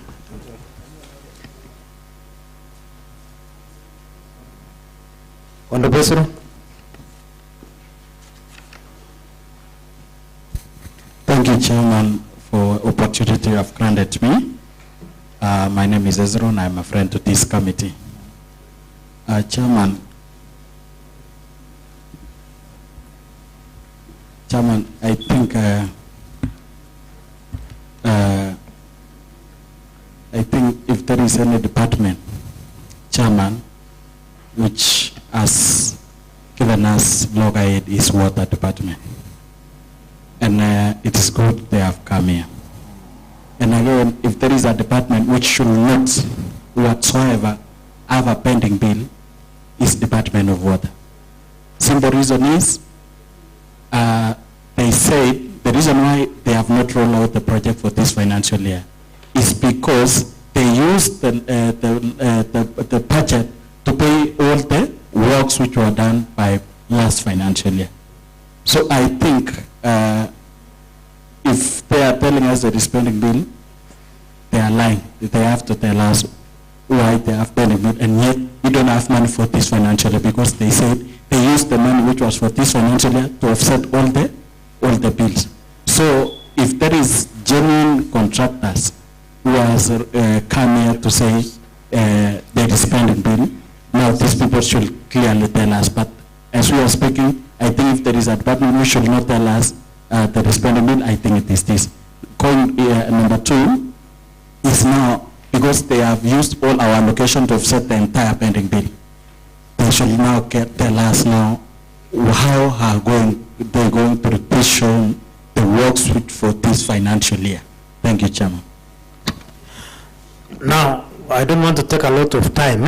Honorable President. Thank you, Chairman, for opportunity you have granted me. My name is Ezron. I'm a friend to this committee. Chairman, I think if there is any department, Chairman, which has given us loggerhead is water department. And it is good they have come here. And again, if there is a department which should not whatsoever have a pending bill, is Department of Water. Simple reason is, they say the reason why they have not rolled out the project for this financial year is because they used the budget to pay all the works which were done by last financial year. So I think if they are telling us that it's pending bill, they are lying. They have to tell us why they have pending bill, and yet we don't have money for this financial year, because they said they used the money which was for this financial year to offset all the bills. So if there is genuine contractors who has come here to say there is pending bill, now these people should clearly tell us. But as we are speaking, I think if there is a department who should not tell us that is pending bill, I think it is this. Number two is now, because they have used all our allocation to offset the entire pending bill, they should now tell us now how are they going to requisition the works for this financial year. Thank you, Chairman. Now, I don't want to take a lot of time.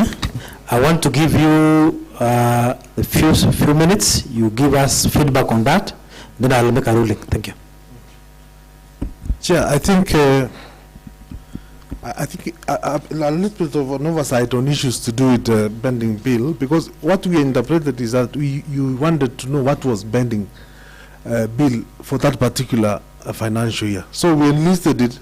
I want to give you a few minutes. You give us feedback on that, then I'll make a ruling. Thank you. Chair, I think a little bit of an oversight on issues to do with pending bill, because what we interpreted is that you wanted to know what was pending bill for that particular financial year. So we enlisted it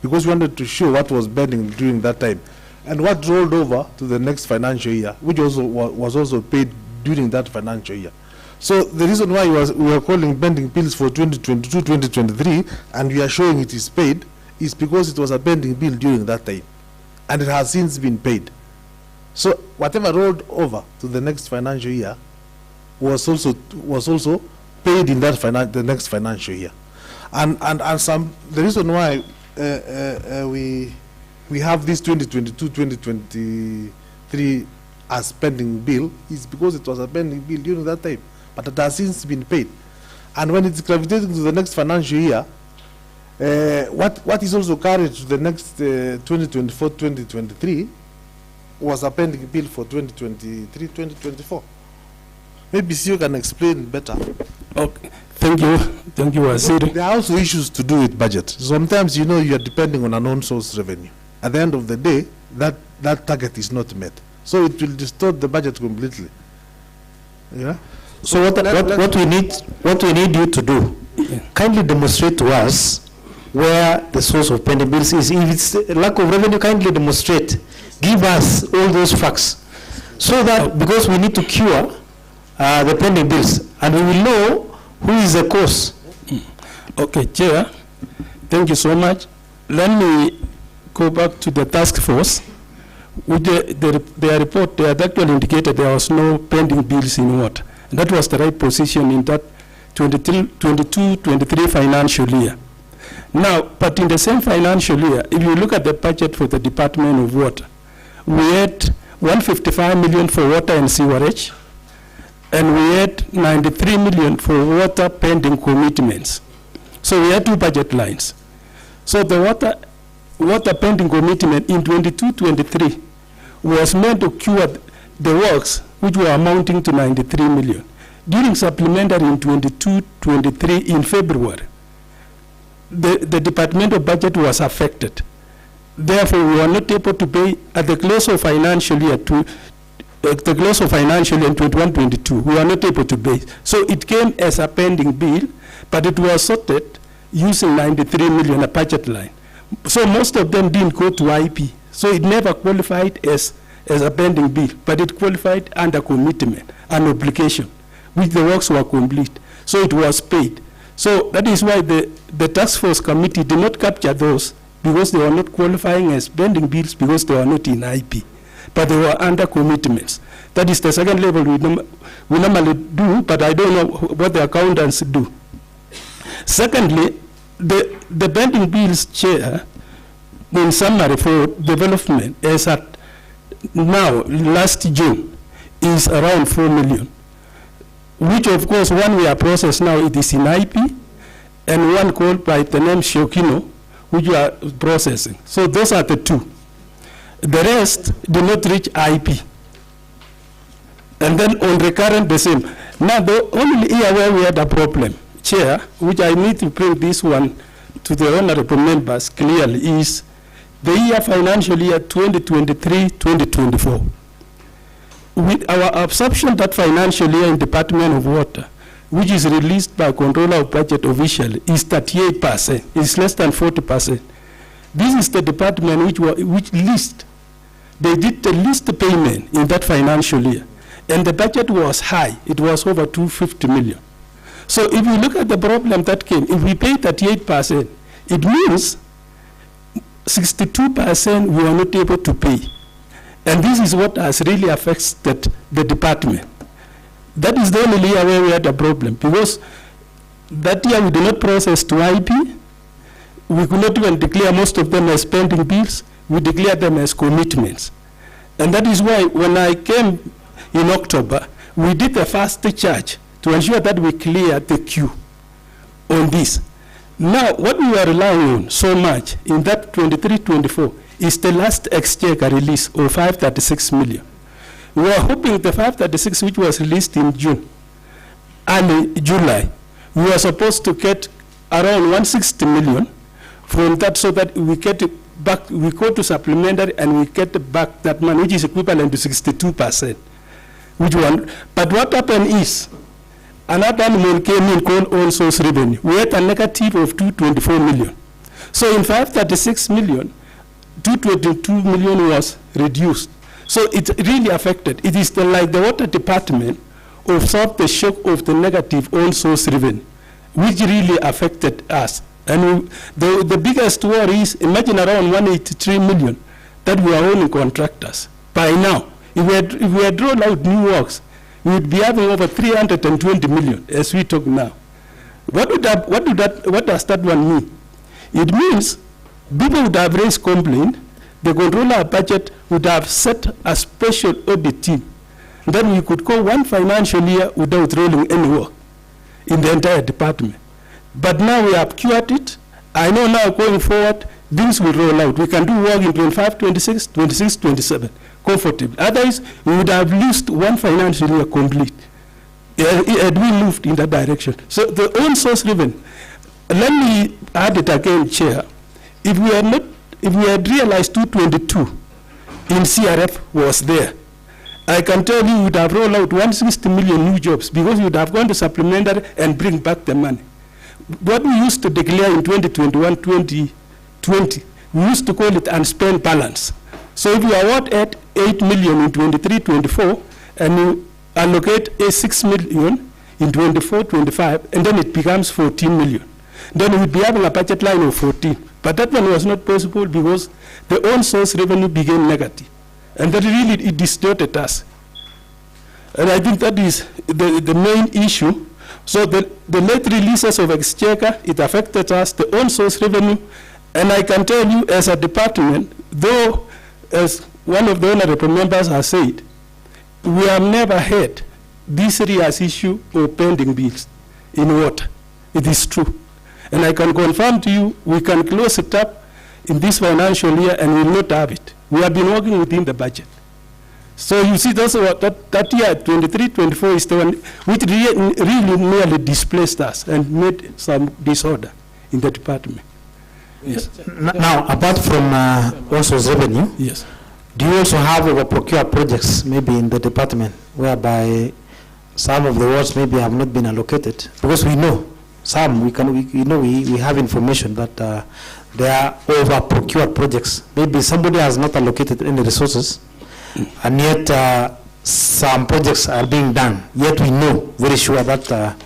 because we wanted to show what was pending during that time and what rolled over to the next financial year, which also was also paid during that financial year. So the reason why we are calling pending bills for 2022-2023 and we are showing it is paid is because it was a pending bill during that time, and it has since been paid. So whatever rolled over to the next financial year was also paid in that the next financial year, and the reason why we have this 2022-2023 as pending bill is because it was a pending bill during that time, but it has since been paid, and when it's gravitating to the next financial year. What is also carried to the next 2024-2023 was a pending bill for 2023-2024. Maybe you can explain better. Okay, thank you, Waziri. There are also issues to do with budget. Sometimes you know you are depending on a non-source revenue. At the end of the day, that target is not met, so it will distort the budget completely. Yeah. So what we need you to do, kindly demonstrate to us where the source of pending bills is. If it's lack of revenue, kindly demonstrate. Give us all those facts, so that because we need to cure the pending bills, and we will know who is the cause. Okay, Chair, thank you so much. Let me go back to the task force. With their report, they had actually indicated there was no pending bills in water. And that was the right position in that 22-23 financial year. Now, but in the same financial year, if you look at the budget for the Department of Water, we had 155 million for water and sewerage, and we had 93 million for water pending commitments. So we had two budget lines. So the water pending commitment in 22-23 was meant to cure the works which were amounting to 93 million. During supplementary in 22-23 in February, the departmental budget was affected. Therefore, we were not able to pay at the close of financial year in 21-22. We were not able to pay. So it came as a pending bill, but it was sorted using 93 million, a budget line. So most of them didn't go to IP. So it never qualified as a pending bill, but it qualified under commitment, an obligation, which the works were complete. So it was paid. So that is why the task force committee did not capture those, because they were not qualifying as pending bills because they were not in IP, but they were under commitments. That is the second level we normally do, but I don't know what the accountants do. Secondly, the pending bills, Chair, in summary for development, is at now, last June, is around 4 million, which of course one we are processed now, it is in IP, and one called by the name Shokino, which we are processing. So those are the two. The rest do not reach IP. And then on recurrent, the same. Now, the only year where we had a problem, Chair, which I need to bring this one to the honorable members clearly, is the year financial year 2023-2024. With our absorption that financial year in Department of Water, which is released by Controller of Budget officially, is 38%. It's less than 40%. This is the department which least, they did the least payment in that financial year. And the budget was high. It was over 250 million. So if you look at the problem that came, if we pay 38%, it means 62% we are not able to pay. And this is what has really affected the department. That is the only year where we had a problem, because that year we did not process to IP. We could not even declare most of them as pending bills. We declared them as commitments. And that is why when I came in October, we did the first charge to ensure that we clear the queue on this. Now, what we were relying on so much in that 23-24 is the last exchequer release of 536 million. We were hoping the 536, which was released in June, early July, we were supposed to get around 160 million from that, so that we get it back, we go to supplementary and we get back that money, which is equivalent to 62%. But what happened is, another animal came in called own source revenue. We had a negative of 224 million. So in 536 million, 222 million was reduced. So it really affected. It is like the water department absorbed the shock of the negative own source revenue, which really affected us. And the biggest worry is, imagine around 183 million that we are owning contractors. By now, if we had rolled out new works, we would be having over 320 million as we talk now. What does that one mean? It means people would have raised complaint, the controller of budget would have set a special audit team. Then we could go one financial year without rolling any work in the entire department. But now we have cured it. I know now going forward, things will roll out. We can do work in 25, 26, 26, 27, comfortably. Otherwise, we would have lost one financial year complete. Had we moved in that direction. So the own source revenue, let me add it again, Chair. If we had realized 222 in CRF was there, I can tell you we would have rolled out 160 million new jobs, because we would have gone to supplementary and bring back the money. What we used to declare in 2021, 2020, we used to call it unspent balance. So if you award 8 million in 23-24 and you allocate 6 million in 24-25, and then it becomes 14 million. then we'd be having a budget line of 14. But that one was not possible because the own source revenue became negative. And that really, it distorted us. And I think that is the main issue. So the late releases of Exchequer, it affected us, the own source revenue. And I can tell you as a department, though as one of the honorable members has said, we have never had this serious issue of pending bills in water. It is true. And I can confirm to you, we can close it up in this financial year and we will not have it. We have been working within the budget. So you see, that's what that year, 23-24 is the one which really nearly displaced us and made some disorder in the department. Yes. Now, apart from also revenue, yes, do you also have over-procured projects maybe in the department whereby some of the wards maybe have not been allocated? Because we know some, we have information that there are over-procured projects. Maybe somebody has not allocated any resources, and yet some projects are being done. Yet we know very sure that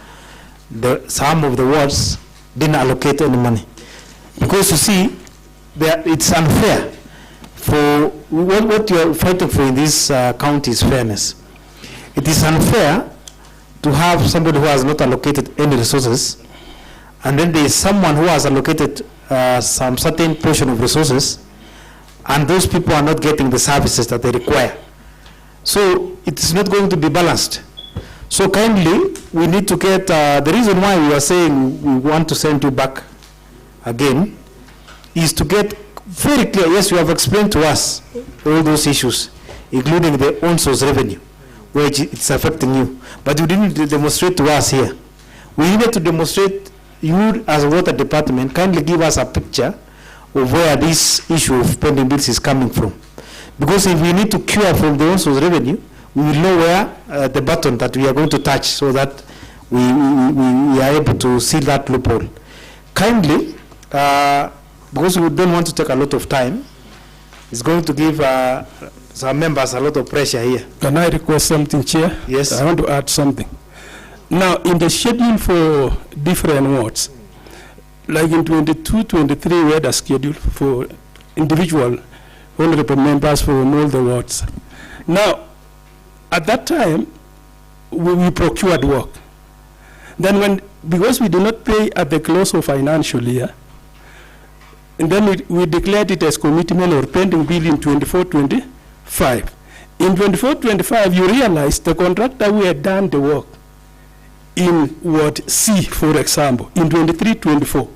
some of the wards didn't allocate any money. Because you see, it's unfair. For what you are fighting for in this county is fairness. It is unfair to have somebody who has not allocated any resources, and then there is someone who has allocated some certain portion of resources, and those people are not getting the services that they require. So it is not going to be balanced. So kindly, we need to get, the reason why we are saying we want to send you back again is to get very clear. Yes, you have explained to us all those issues, including the own source revenue, which it's affecting you. But you didn't demonstrate to us here. We needed to demonstrate, you as a water department, kindly give us a picture of where this issue of pending bills is coming from. Because if we need to cure from the own source revenue, we will know where the button that we are going to touch so that we are able to seal that loophole. Kindly, because we don't want to take a lot of time, it's going to give some members a lot of pressure here. Can I request something, Chair? Yes. I want to add something. Now, in the schedule for different wards, like in 22-23, we had a schedule for individual honorable members from all the wards. Now, at that time, we procured work. Then because we did not pay at the close of financial year, and then we declared it as commitment or pending bill in 24-25. In 24-25, you realize the contractor who had done the work in Ward C, for example, in 23-24,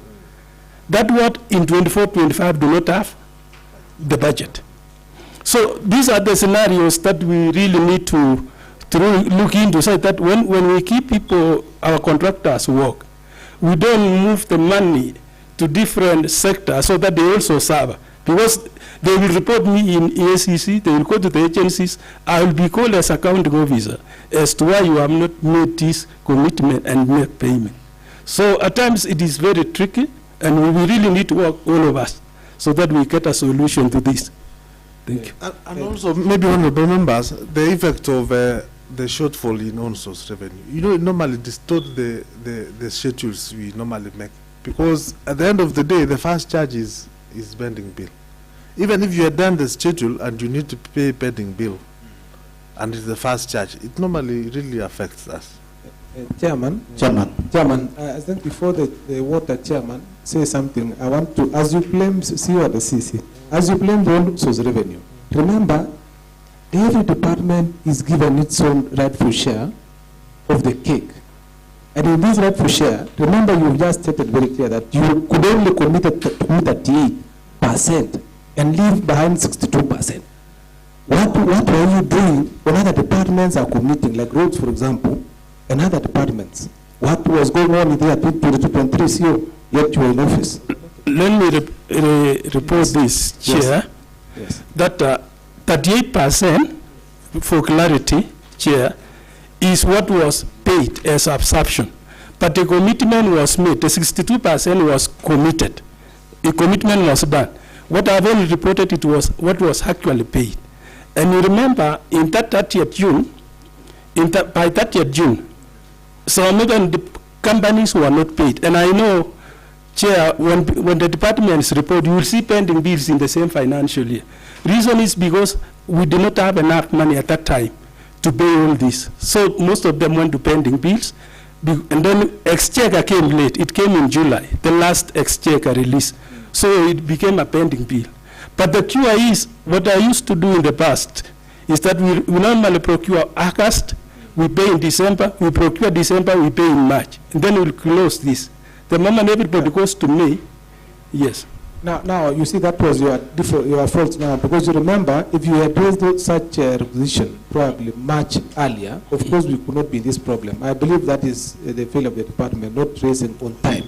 that ward in 24-25 do not have the budget. So these are the scenarios that we really need to look into, so that when we keep people, our contractors work, we don't move the money to different sectors so that they also serve. Because they will report me in EACC, they will go to the agencies, I will be called as accounting officer as to why you have not made this commitment and make payment. So at times it is very tricky, and we really need to work, all of us, so that we get a solution to this. Thank you. And also, maybe honorable members, the effect of the shortfall in own source revenue. You know, it normally distorts the schedules we normally make. Because at the end of the day, the first charge is pending bill. Even if you had done the schedule and you need to pay pending bill, and it's the first charge, it normally really affects us. Chairman, I think before the water chairman say something, I want to, as you claim, see what the CC, as you claim the own source revenue, remember, every department is given its own rightful share of the cake. And in this rightful share, remember you've just stated very clear that you could only commit 38% and leave behind 62%. What were you doing when other departments are committing, like roads, for example, and other departments? What was going on in there 22-23 CO, yet you were in office? Let me report this, Chair, yes. That 38%, for clarity, Chair, is what was paid as absorption. But the commitment was made, the 62% was committed. The commitment was done. What I've only reported, it was what was actually paid. And you remember, in that 30th June, by 30th June, some of the companies were not paid. And I know Chair, when the departments report, you will see pending bills in the same financial year. Reason is because we did not have enough money at that time to pay all this. So most of them went to pending bills. And then Exchequer came late. It came in July, the last Exchequer release. So it became a pending bill. But the cure is, what I used to do in the past, is that we normally procure August, we pay in December, we procure December, we pay in March. And then we'll close this. The moment everybody goes to May, yes. Now, you see that was your fault now, because you remember, if you had raised such a requisition probably much earlier, of course we could not be in this problem. I believe that is the failure of the department, not raising on time.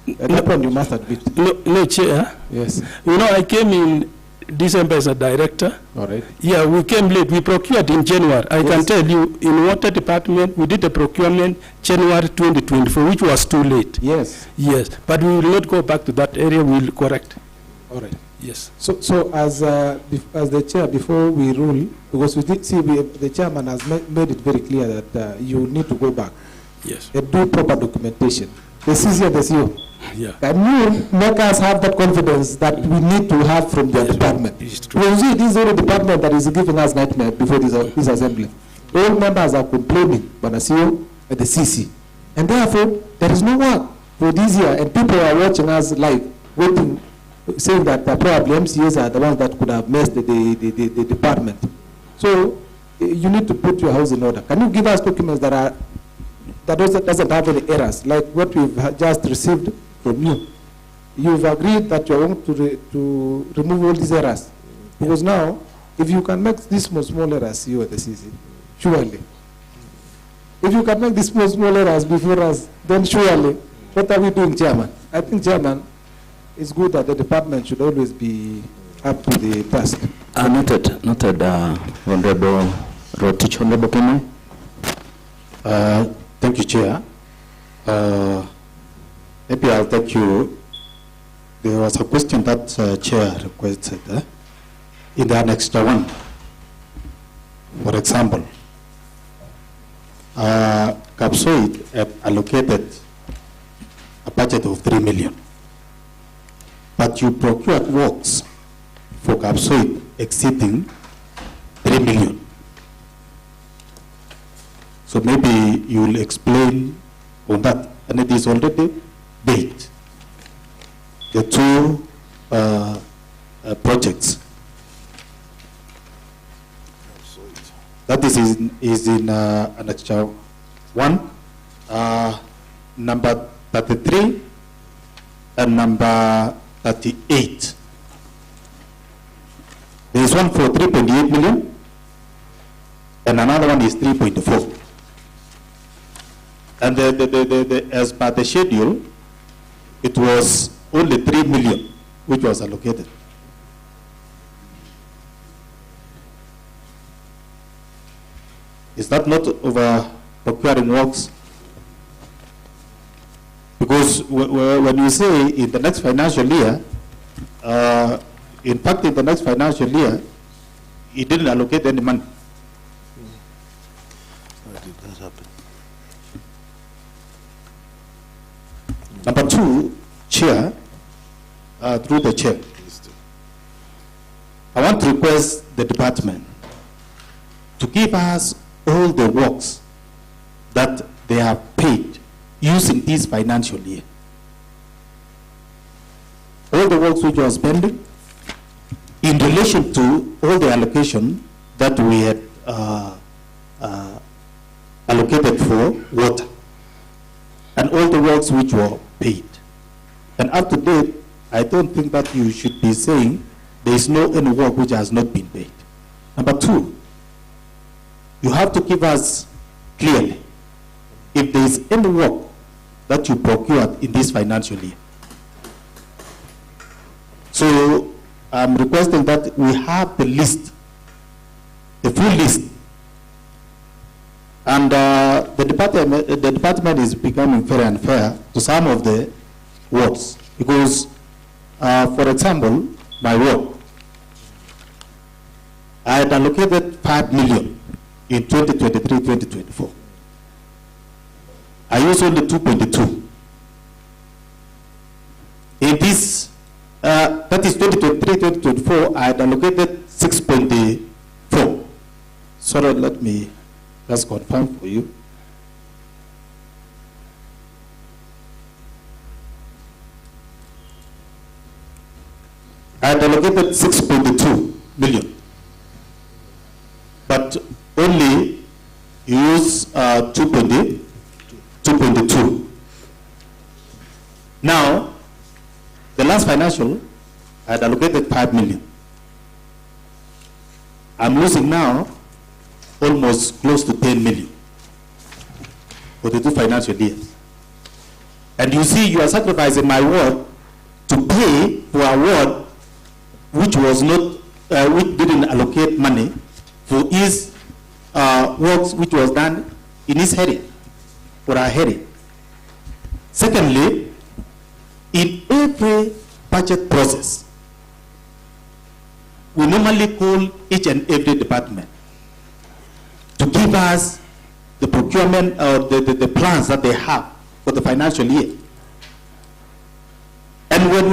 That one you must admit. No, Chair. Yes. You know, I came in December as a director. All right. Yeah, we came late. We procured in January. I can tell you, in water department, we did a procurement January 2024, which was too late. Yes. Yes, but we will not go back to that area. We will correct. All right. Yes. So as the chair, before we rule, because we did see the chairman has made it very clear that you need to go back. Yes. And do proper documentation. The CC and the CEO. Yeah. Can you make us have that confidence that we need to have from the department? It is true. Well, you see, this is the only department that is giving us nightmare before this assembly. All members are complaining about the CEO and the CC. And therefore, there is no work for this year. And people are watching us live, waiting, saying that probably MCAs are the ones that could have messed the department. So you need to put your house in order. Can you give us documents that doesn't have any errors, like what we've just received from you? You've agreed that you're going to remove all these errors. Because now, if you can make these small errors, you at the CC, surely. If you can make these small errors before us, then surely, what are we doing, Chairman? I think, Chairman, it's good that the department should always be up to the task. Noted, Honorable Rotich, Honorable Pemon. Thank you, Chair. Maybe I'll take you. There was a question that Chair requested in the next one. For example, Kapsoid have allocated a budget of 3 million, but you procured works for Kapsoid exceeding 3 million. So maybe you will explain on that, and it is already baked. The two projects. That is in an extra one, number 33 and number 38. There is one for 3.8 million, and another one is 3.4. And as per the schedule, it was only 3 million which was allocated. Is that not over procuring works? Because when you say in the next financial year, in fact in the next financial year, it didn't allocate any money. Number two, Chair, through the Chair, I want to request the department to give us all the works that they have paid using this financial year. All the works which was pending in relation to all the allocation that we had allocated for water, and all the works which were paid. And up to date, I don't think that you should be saying there is no any work which has not been paid. Number two, you have to give us clearly if there is any work that you procured in this financial year. So I'm requesting that we have the list, the full list. And the department is becoming very unfair to some of the wards because, for example, my ward, I had allocated 5 million in 2023-2024. I used only 2.2. in this, that is 2023-2024, I had allocated 6.4. Sorry, let me just confirm for you. I had allocated 6.2 million, but only use 2.2. Now, the last financial, I had allocated 5 million. I'm losing now almost close to 10 million for the 2 financial years. And you see, you are sacrificing my word to pay for a ward which was not, which didn't allocate money for his works which was done in his area, or our area. Secondly, in every budget process, we normally call each and every department to give us the procurement or the plans that they have for the financial year. And when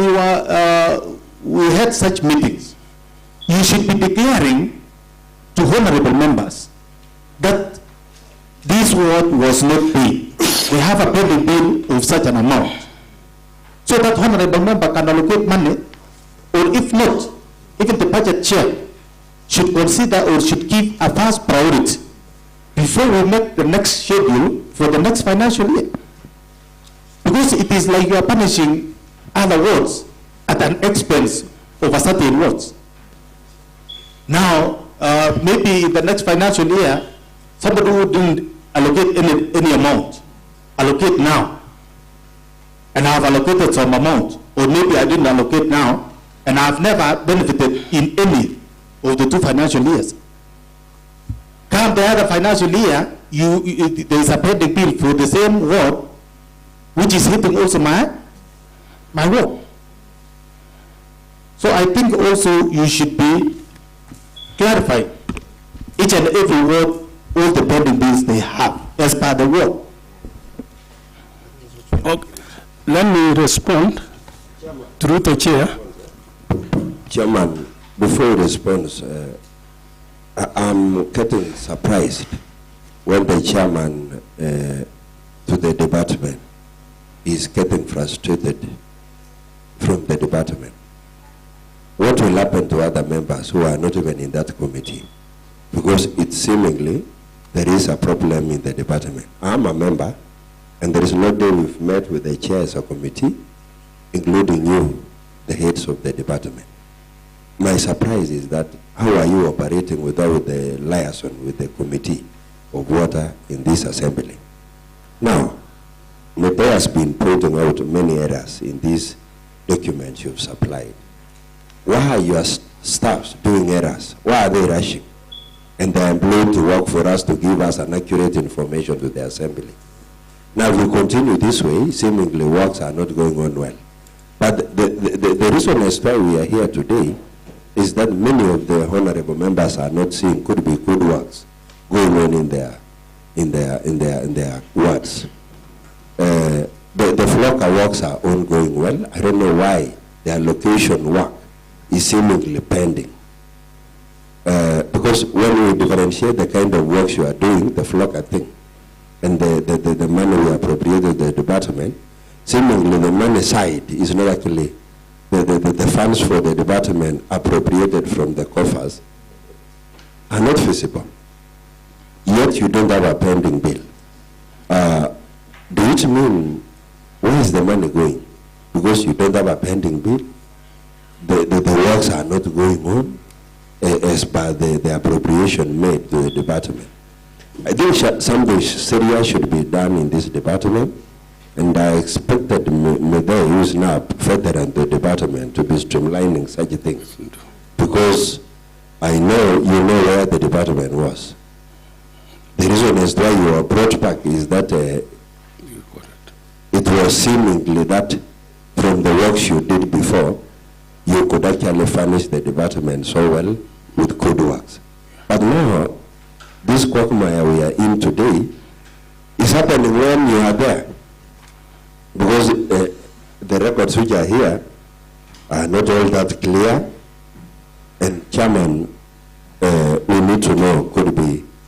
we had such meetings, you should be declaring to honorable members that this word was not paid. We have a pending bill of such an amount, so that honorable member can allocate money, or if not, even the budget chair should consider or should give a first priority before we make the next schedule for the next financial year. Because it is like you are punishing other wards at an expense of a certain wards. Now, maybe in the next financial year, somebody who didn't allocate any amount, allocate now, and I have allocated some amount, or maybe I didn't allocate now, and I have never benefited in any of the 2 financial years. Come the other financial year, there is a pending bill for the same ward, which is hitting also my ward. So I think also you should be clarifying each and every ward, all the pending bills they have as per the ward. Okay. Let me respond through the chair. Chairman, before he responds, I'm getting surprised when the chairman to the department is getting frustrated from the department. What will happen to other members who are not even in that committee? Because it seemingly there is a problem in the department. I'm a member, and there is no day we've met with the chairs of committee, including you, the heads of the department. My surprise is that how are you operating without the liaison with the committee of water in this assembly? Now, there has been pointing out many errors in these documents you've supplied. Why are your staffs doing errors? Why are they rushing? And they're employed to work for us to give us an accurate information to the assembly. Now, if we continue this way, seemingly works are not going on well. But the reason as why we are here today is that many of the honorable members are not seeing could be good works going on in their wards. The Flocker works are ongoing well. I don't know why the allocation work is seemingly pending. Because when we differentiate the kind of works you are doing, the Flocker thing, and the money we appropriated the department, seemingly the money side is not actually the funds for the department appropriated from the coffers are not feasible. Yet you don't have a pending bill. Do it mean, where is the money going? Because you don't have a pending bill? The works are not going on as per the appropriation made to the department. I think something serious should be done in this department, and I expected Mede, who is now veteran to the department, to be streamlining such things, because I know you know where the department was. The reason as why you were brought back is that it was seemingly that from the works you did before, you could actually furnish the department so well with good works. But now, this quagmire we are in today is happening when you are there. Because the records which are here are not all that clear. And Chairman, we need to know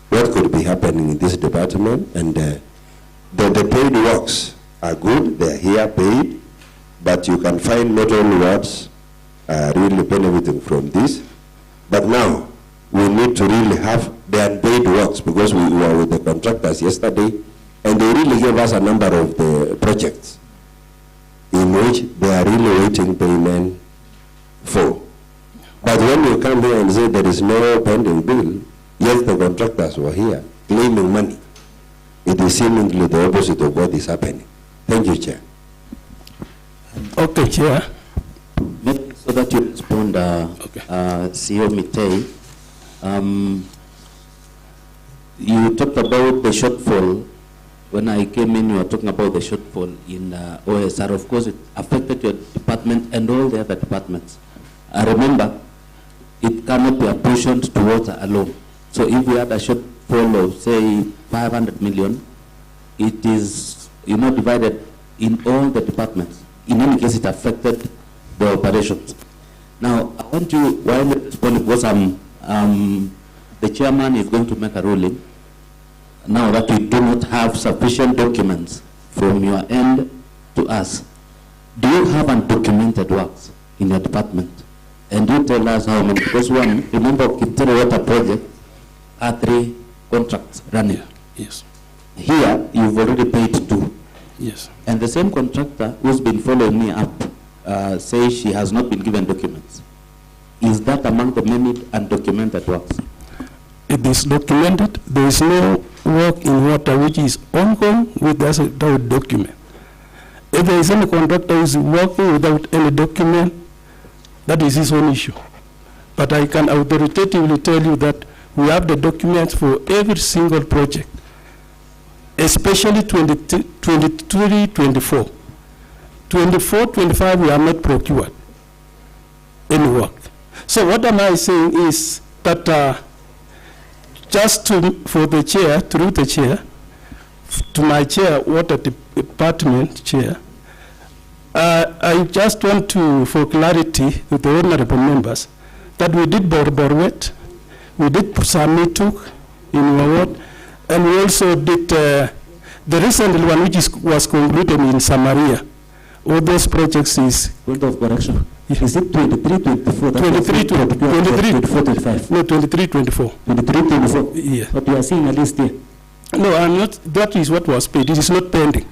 what could be happening in this department. And the paid works are good, they are here paid, but you can find not only works really benefiting from this, but now we need to really have the unpaid works, because we were with the contractors yesterday, and they really gave us a number of the projects in which they are really waiting payment for. But when you come here and say there is no pending bill, yes, the contractors were here claiming money. It is seemingly the opposite of what is happening. Thank you, Chair. Okay, Chair. So that you respond, CEO Mitei, you talked about the shortfall. When I came in, you were talking about the shortfall in OSR. Of course, it affected your department and all the other departments. I remember, it cannot be apportioned to water alone. So if we had a shortfall of, say, 500 million, it is, divided in all the departments. In any case, it affected the operations. Now, I want you, while responding, because the chairman is going to make a ruling, now that we do not have sufficient documents from your end to us. Do you have undocumented works in your department? And you tell us how many, because one, remember, Kiptere Water Project are 3 contracts running. Yes. Here, you've already paid 2. Yes. And the same contractor who's been following me up says she has not been given documents. Is that among the many undocumented works? It is documented. There is no work in water which is ongoing without document. If there is any contractor who is working without any document, that is his own issue. But I can authoritatively tell you that we have the documents for every single project, especially 23, 24. 24, 25, we are not procured any work. So what am I saying is that for the chair, through the chair, to my chair, water department chair, I just want to, for clarity with the honorable members, that we did Borwet, we did Samituk in Wawot, and we also did the recent one which was concluded in Samaria. All those projects is... Point of correction. Is it 23, 24? 23, 24, 25? No, 23, 24. 23, 24? Yeah. But you are seeing a list here. No, I'm not. That is what was paid. It is not pending.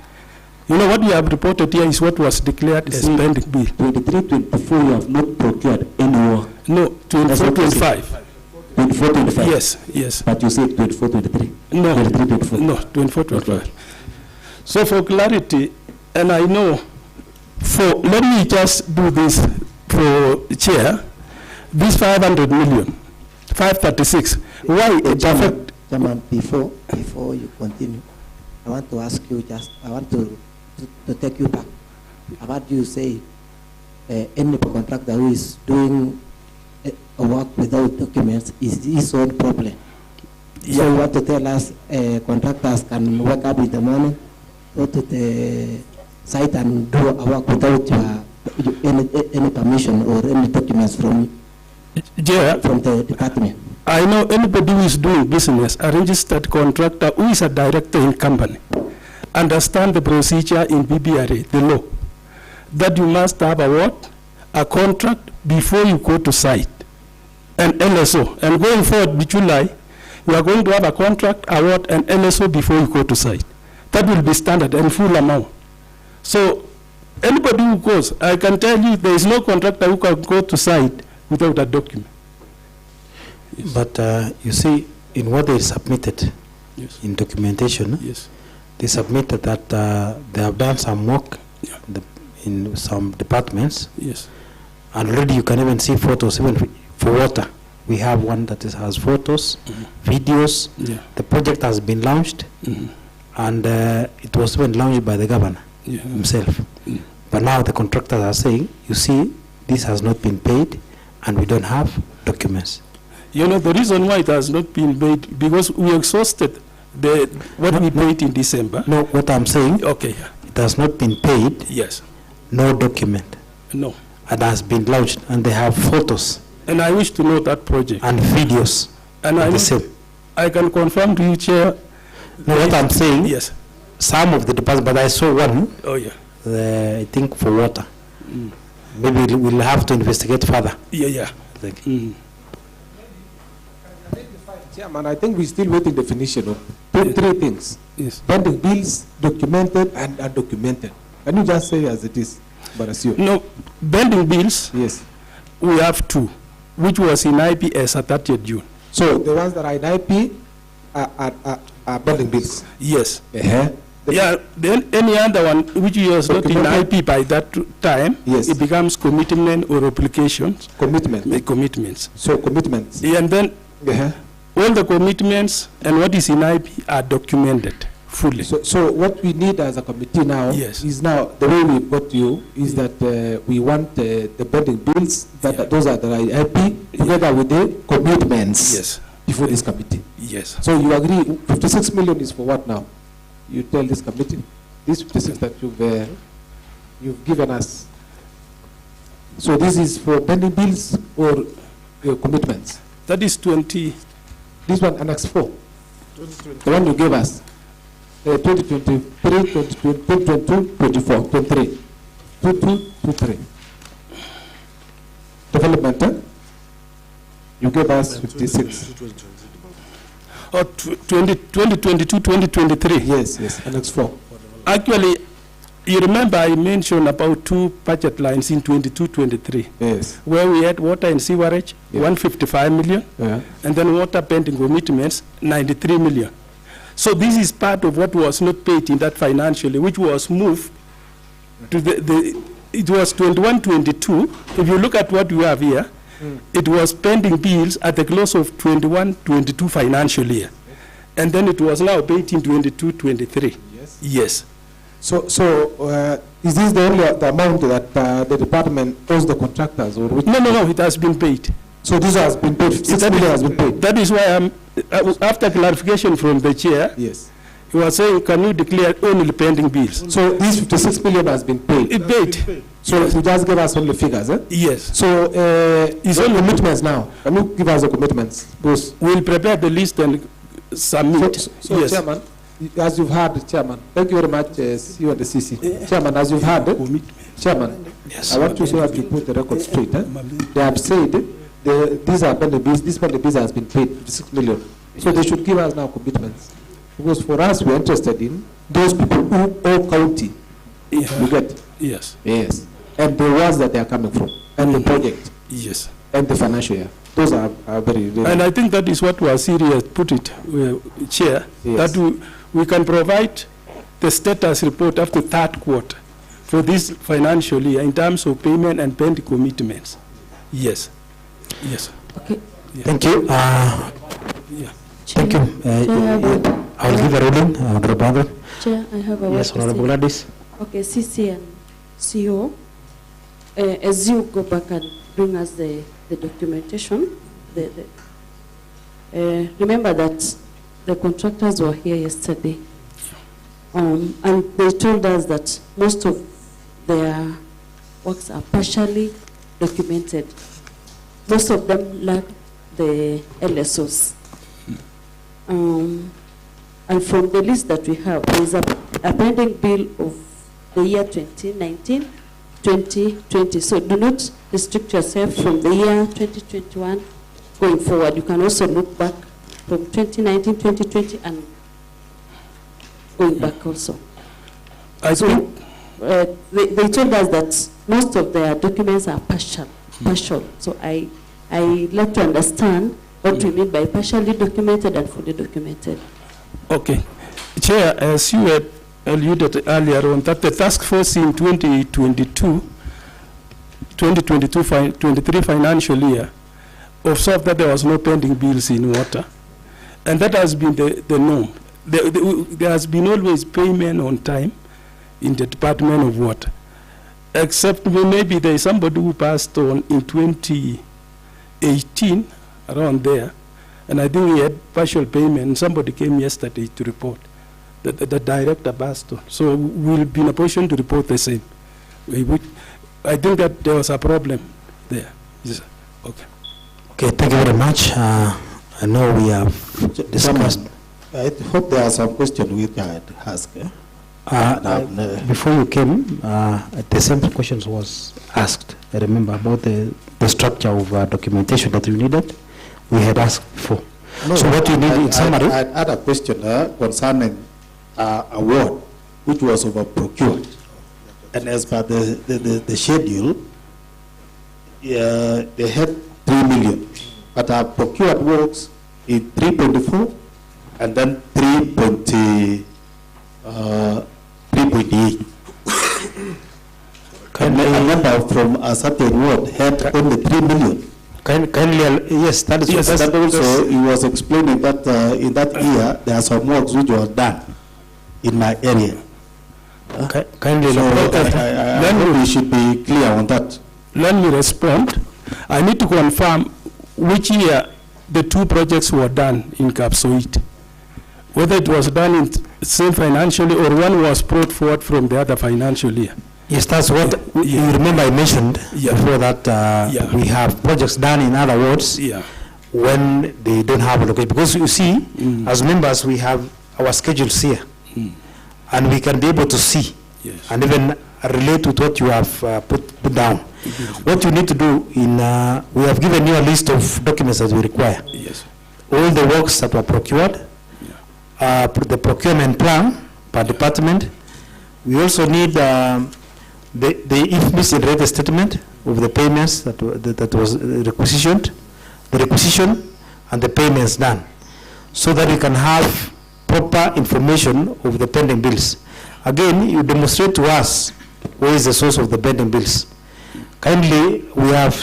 You know, what you have reported here is what was declared as pending bill. 23, 24, you have not procured any work. No, 24, 25. 24, 25? Yes, yes. But you said 24, 23? No, 23, 24? No, 24, 25. So for clarity, and I know, let me just do this for chair, this 500 million, 536, why? Chairman, before you continue, I want to ask you I want to take you back. About you say any contractor who is doing a work without documents is his own problem. Yeah. So you want to tell us contractors can wake up in the morning, go to the site and do a work without any permission or any documents from the department? I know anybody who is doing business, a registered contractor who is a director in company, understand the procedure in BBRA, the law, that you must have a contract before you go to site, and LSO. And going forward, July, you are going to have a contract, award, and LSO before you go to site. That will be standard and full amount. So anybody who goes, I can tell you there is no contractor who can go to site without a document. Yes. But you see, in what they submitted in documentation, they submitted that they have done some work in some departments. Yes. And already you can even see photos, even for water. We have one that has photos, videos. Yeah. The project has been launched, and it was even launched by the governor himself. But now the contractors are saying, you see, this has not been paid, and we don't have documents. You know, the reason why it has not been paid, because we exhausted what we paid in December. No, what I'm saying, okay, it has not been paid. Yes. No document. No. and has been launched, and they have photos And I wish to know that project. and videos And of the same. I can confirm to you, Chair. No, what I'm saying, Yes. some of the departments, but I saw one, Oh, yeah. I think for water. Maybe we'll have to investigate further. Yeah, yeah. Chairman, I think we're still waiting definition of three things. Yes. Pending bills, documented and undocumented. Can you just say as it is, Barasio? No, pending bills. Yes. We have two, which was in IPS at 30th June. So the ones that are in IP are pending bills? Yes. Uh-huh. Yeah, then any other one which was not in IP by that time, yes, it becomes commitment or applications. Commitments. So commitments. Yeah, and then all the commitments and what is in IP are documented fully. So what we need as a committee now is now, the way we've got you, is that we want the pending bills, that those are the IP, together with the commitments before this committee. Yes. So you agree 56 million is for what now? You tell this committee, this 56 that you've given us. So this is for pending bills or commitments? That is 20. This one, Annex 4. The one you gave us. 2023, 2022, 24, 23. 23. Development, you gave us 56. Or 2022, 2023? Yes, Annex 4. Actually, you remember I mentioned about two budget lines in 22-23. Yes. Where we had water and sewerage, 155 million, and then water pending commitments, 93 million. So this is part of what was not paid in that financially, which was moved to it was 21-22. If you look at what we have here, it was pending bills at the close of 21-22 financial year. And then it was now paid in 22-23. Yes. So is this the only amount that the department owes the contractors? Or which? No, it has been paid. So this has been paid, 6 million has been paid? That is why after clarification from the chair, yes, he was saying, can you declare only pending bills? So this 56 million has been paid? It paid. So you just give us only figures, eh? Yes. So it's only commitments now. Can you give us the commitments? Those. We'll prepare the list and submit. So yes. Chairman, as you've heard, Chairman, thank you very much, you and the CC. Chairman, as you've heard, Chairman, I want to say that you put the record straight. They have said these are pending bills, this pending bills has been paid 56 million. So they should give us now commitments. Because for us, we're interested in those people who owe county. You get? Yes. Yes. And the ones that they are coming from, and the project. Yes. And the financial year. Those are very relevant. And I think that is what Wasiri has put it, Chair, that we can provide the status report up to third quarter for this financial year in terms of payment and pending commitments. Yes. Yes. Okay. Yeah. Thank you. Thank you. I'll give a ruling, Honorable Brother. Chair, I have a word Yes, to say. Honorable Gladys. Okay, CC and CO, as you go back and bring us the documentation, remember that the contractors were here yesterday, and they told us that most of their works are partially documented. Most of them lack the LSOs. And from the list that we have, there is a pending bill of the year 2019, 2020. So do not restrict yourself from the year 2021 going forward. You can also look back from 2019, 2020, and going back also. They told us that most of their documents are partial. So I like to understand what we mean by partially documented and fully documented. Okay. Chair, as you had alluded earlier on, that the task force in 2022-23 financial year observed that there was no pending bills in water. And that has been the norm. There has been always payment on time in the Department of Water. Except maybe there is somebody who passed on in 2018, around there, and I think we had partial payment, and somebody came yesterday to report that the director passed on. So we'll be in a position to report the same. I think that there was a problem there. Yes. Okay. Okay, thank you very much. I know we have discussed. I hope there are some questions we can ask. Before you came, the same questions was asked. I remember about the structure of documentation that you needed. We had asked before. No, so what you need in summary? I had a question concerning award, which was over procured. And as per the schedule, they had 3 million. But our procured works in 3.4 and then 3.8. And a member from a certain ward had only 3 million. Yes, that is yes, that also he was explaining that in that year there are some works which were done in my area. Okay. Then we should be clear on that. Let me respond. I need to confirm which year the two projects were done in Kapsoit. Whether it was done in same financially or one was brought forward from the other financial year. Yes, that's what you remember I mentioned before that we have projects done in other wards when they don't have a location. Because you see, as members, we have our schedules here. And we can be able to see and even relate with what you have put down. What you need to do we have given you a list of documents that we require. Yes. All the works that were procured, the procurement plan per department. We also need the IFMIS integrated statement of the payments that was requisitioned, the requisition and the payments done, so that we can have proper information of the pending bills. Again, you demonstrate to us where is the source of the pending bills. Kindly, we have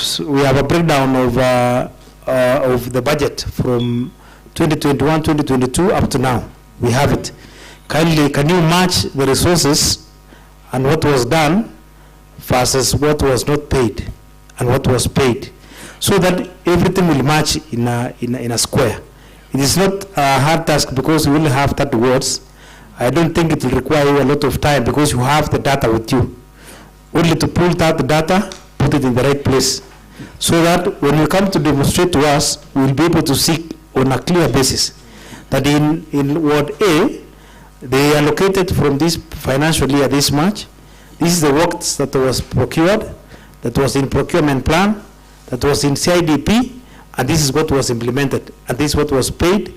a breakdown of the budget from 2021, 2022 up to now. We have it. Kindly, can you match the resources and what was done versus what was not paid and what was paid, so that everything will match in a square. It is not a hard task because we only have 30 words. I don't think it will require you a lot of time because you have the data with you. Only to pull out the data, put it in the right place, so that when you come to demonstrate to us, we'll be able to see on a clear basis that in Ward A, they allocated from this financial year this much. This is the works that was procured, that was in procurement plan, that was in CIDP, and this is what was implemented, and this is what was paid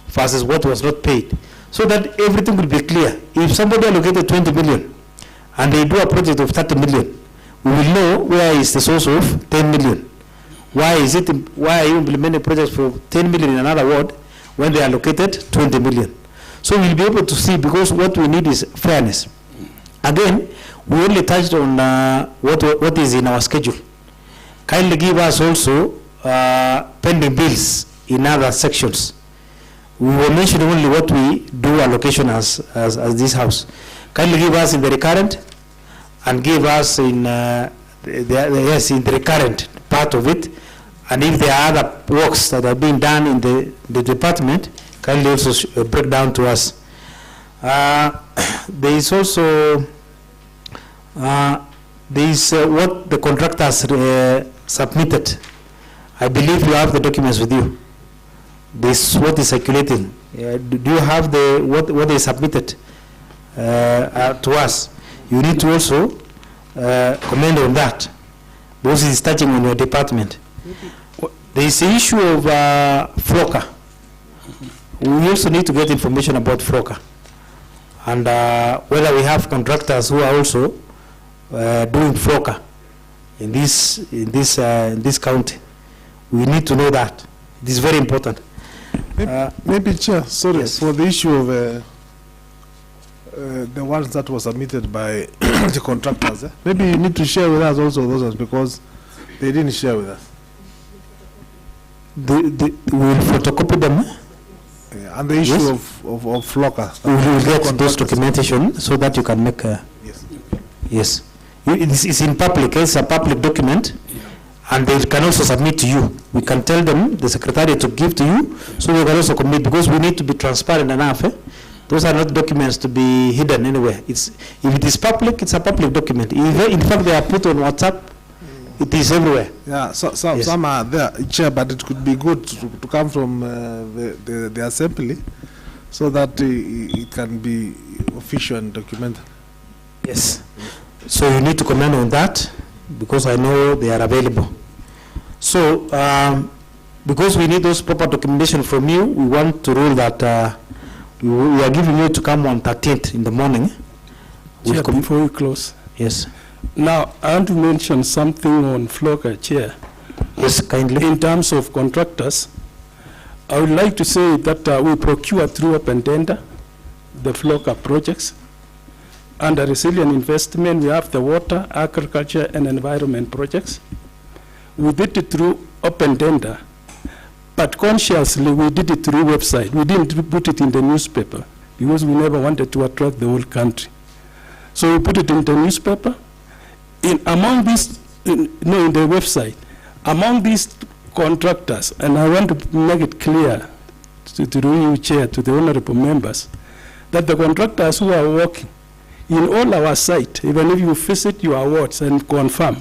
versus what was not paid, so that everything will be clear. If somebody allocated 20 million and they do a project of 30 million, we will know where is the source of 10 million. Why are you implementing projects for 10 million in another ward when they allocated 20 million? So we'll be able to see, because what we need is fairness. Again, we only touched on what is in our schedule. Kindly give us also pending bills in other sections. We will mention only what we do allocation as this house. Kindly give us in the recurrent and give us in the recurrent part of it. And if there are other works that are being done in the department, kindly also break down to us. There is also what the contractors submitted. I believe you have the documents with you. This what is circulating. Do you have what they submitted to us? You need to also comment on that, because it is touching on your department. There is the issue of FLOCA. We also need to get information about FLOCA, and whether we have contractors who are also doing FLOCA in this county. We need to know that. It is very important. Maybe Chair, sorry, yes. For the issue of the ones that were submitted by the contractors, maybe you need to share with us also those ones, because they didn't share with us. We will photocopy them. Yeah, and the issue of FLOCA. We will get those documentation so that you can make a... Yes. It's in public. It's a public document. And they can also submit to you. We can tell them, the secretariat, to give to you, so we can also commit, because we need to be transparent enough to Those are not documents to be hidden anywhere. If it is public, it's a public document. In fact, they are put on WhatsApp. It is everywhere. Yeah, Yes. some are there, Chair, but it could be good to come from the assembly so that it can be official and documented. Yes. So you need to comment on that because I know they are available. So because we need those proper documentation from you, we want to rule that we are giving you to come on 13th in the morning. Chair, before we close. Yes. Now, I want to mention something on Floka, Chair. Yes, kindly. In terms of contractors, I would like to say that we procure through open tender the Floka projects. Under resilient investment, we have the water, agriculture, and environment projects. We did it through open tender, but consciously we did it through website. We didn't put it in the newspaper because we never wanted to attract the whole country. So we put it in the newspaper. Among these, in the website, among these contractors, and I want to make it clear to you, Chair, to the honorable members, that the contractors who are working in all our site, even if you visit your wards and confirm,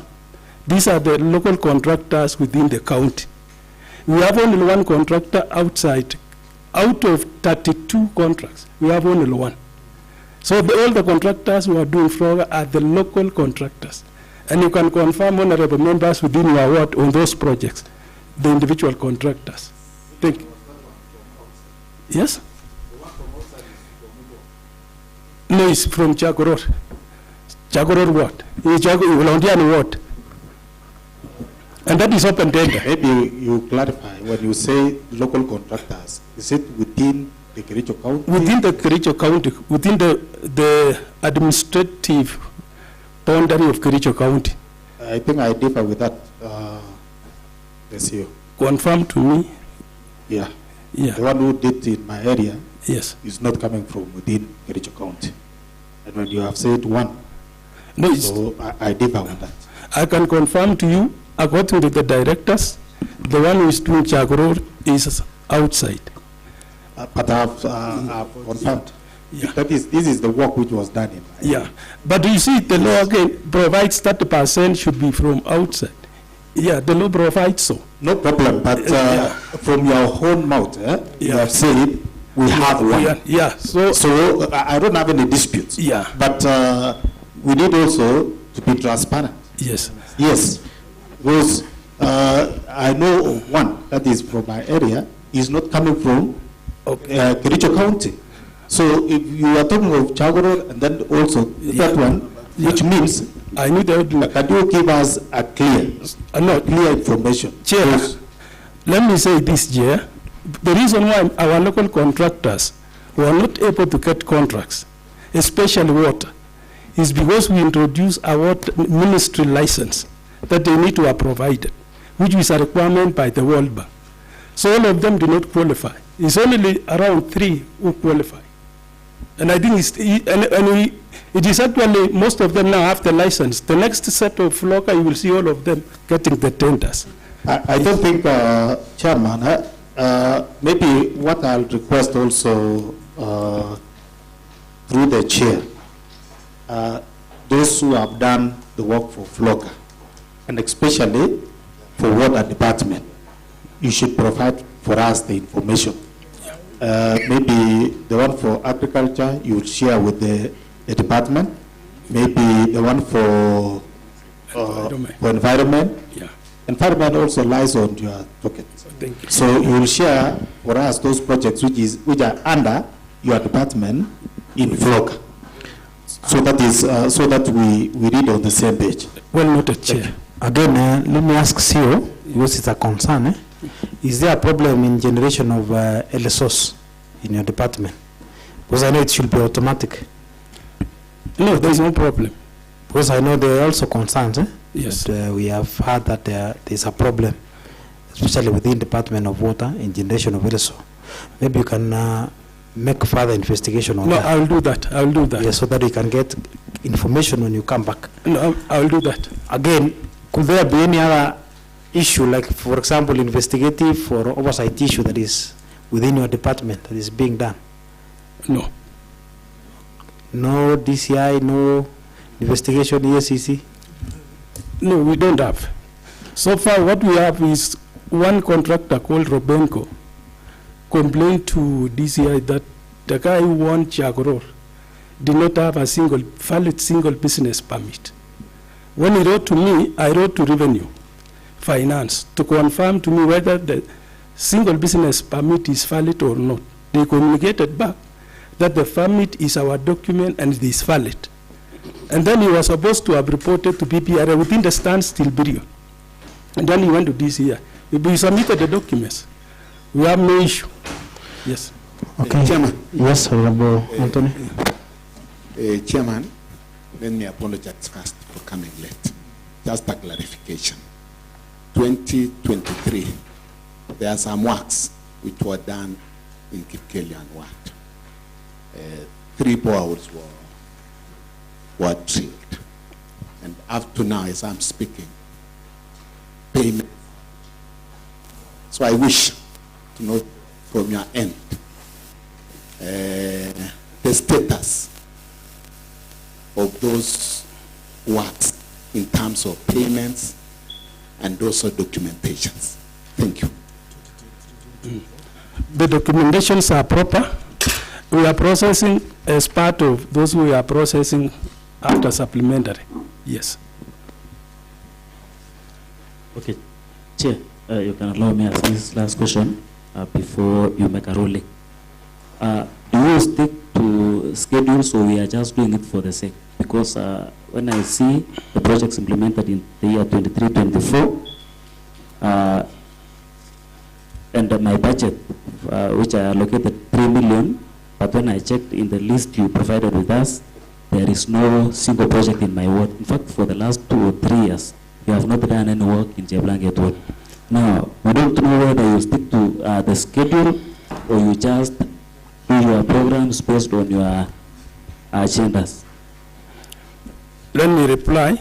these are the local contractors within the county. We have only one contractor outside. Out of 32 contracts, we have only one. So all the contractors who are doing Floka are the local contractors. And you can confirm, honorable members, within your ward on those projects, the individual contractors. Thank you. Yes? No, it's from Chagoror. Chagoror ward. It's Ulondiani ward. And that is open tender. Maybe you clarify, when you say local contractors, is it within the Kericho County? Within the Kericho County, within the administrative boundary of Kericho County. I think I differ with that, the CEO. Confirm to me. Yeah. Yeah. The one who did in my area, yes, is not coming from within Kericho County. And when you have said one, no, so I differ with that. I can confirm to you, according to the directors, the one who is doing Chagoror is outside. But I've confirmed. Yeah. This is the work which was done in. Yeah, but you see, the law again provides 30% should be from outside. Yeah, the law provides so. No problem, but from your own mouth, you have said we have one. Yeah, so I don't have any disputes. Yeah. But we need also to be transparent. Yes. Yes, because I know one that is from my area is not coming from Kericho County. So if you are talking of Chagoror and then also that one, which means I need can you give us a clear information? Chair, let me say this, Chair. The reason why our local contractors were not able to get contracts, especially water, is because we introduced a water ministry license that they need to have provided, which is a requirement by the World Bank. So all of them do not qualify. It's only around 3 who qualify. And I think it is actually, most of them now have the license. The next set of Floka, you will see all of them getting the tenders. I don't think, Chairman, maybe what I'll request also through the chair, those who have done the work for Floka, and especially for water department, you should provide for us the information. Maybe the one for agriculture you will share with the department. Maybe the one for environment. Yeah. Environment also lies on your pocket. Thank you. So you will share for us those projects which are under your department in Floka. So that is so that we read on the same page. Well noted, Chair. Again, let me ask CEO, because it's a concern. Is there a problem in generation of LSOs in your department? Because I know it should be automatic. No, there is no problem. Because I know there are also concerns. Yes. That, we have heard that there is a problem, especially within Department of Water in generation of LSO. Maybe you can make further investigation on that. No, I will do that. I will do that. Yes, so that we can get information when you come back. No, I will do that. Again, could there be any other issue, like, for example, investigative or oversight issue that is within your department that is being done? No. No DCI, no investigation, EACC? No, we don't have. So far, what we have is one contractor called Robenco complained to DCI that the guy who won Chagoror did not have a valid single business permit. When he wrote to me, I wrote to Revenue Finance to confirm to me whether the single business permit is valid or not. They communicated back that the permit is our document and it is valid. And then he was supposed to have reported to PPRA within the standstill period. And then he went to DCI. We submitted the documents. We have no issue. Yes. Okay. Chairman. Yes, Honorable Anthony. Chairman, let me apologize first for coming late. Just a clarification. 2023, there are some works which were done in Kipkeli and Wat. 3 boreholes were drilled. And up to now, as I'm speaking, payment. So I wish to know from your end the status of those works in terms of payments and also documentations. Thank you. The documentations are proper. We are processing as part of those we are processing after supplementary. Yes. Okay. Chair, you can allow me to ask this last question before you make a ruling. Do you stick to schedules or we are just doing it for the sake? Because when I see the projects implemented in the year 23-24, and my budget, which I allocated 3 million, but when I checked in the list you provided with us, there is no single project in my ward. In fact, for the last 2 or 3 years, you have not done any work in Cheblanget ward. Now, we don't know whether you stick to the schedule or you just do your programs based on your agendas. Let me reply.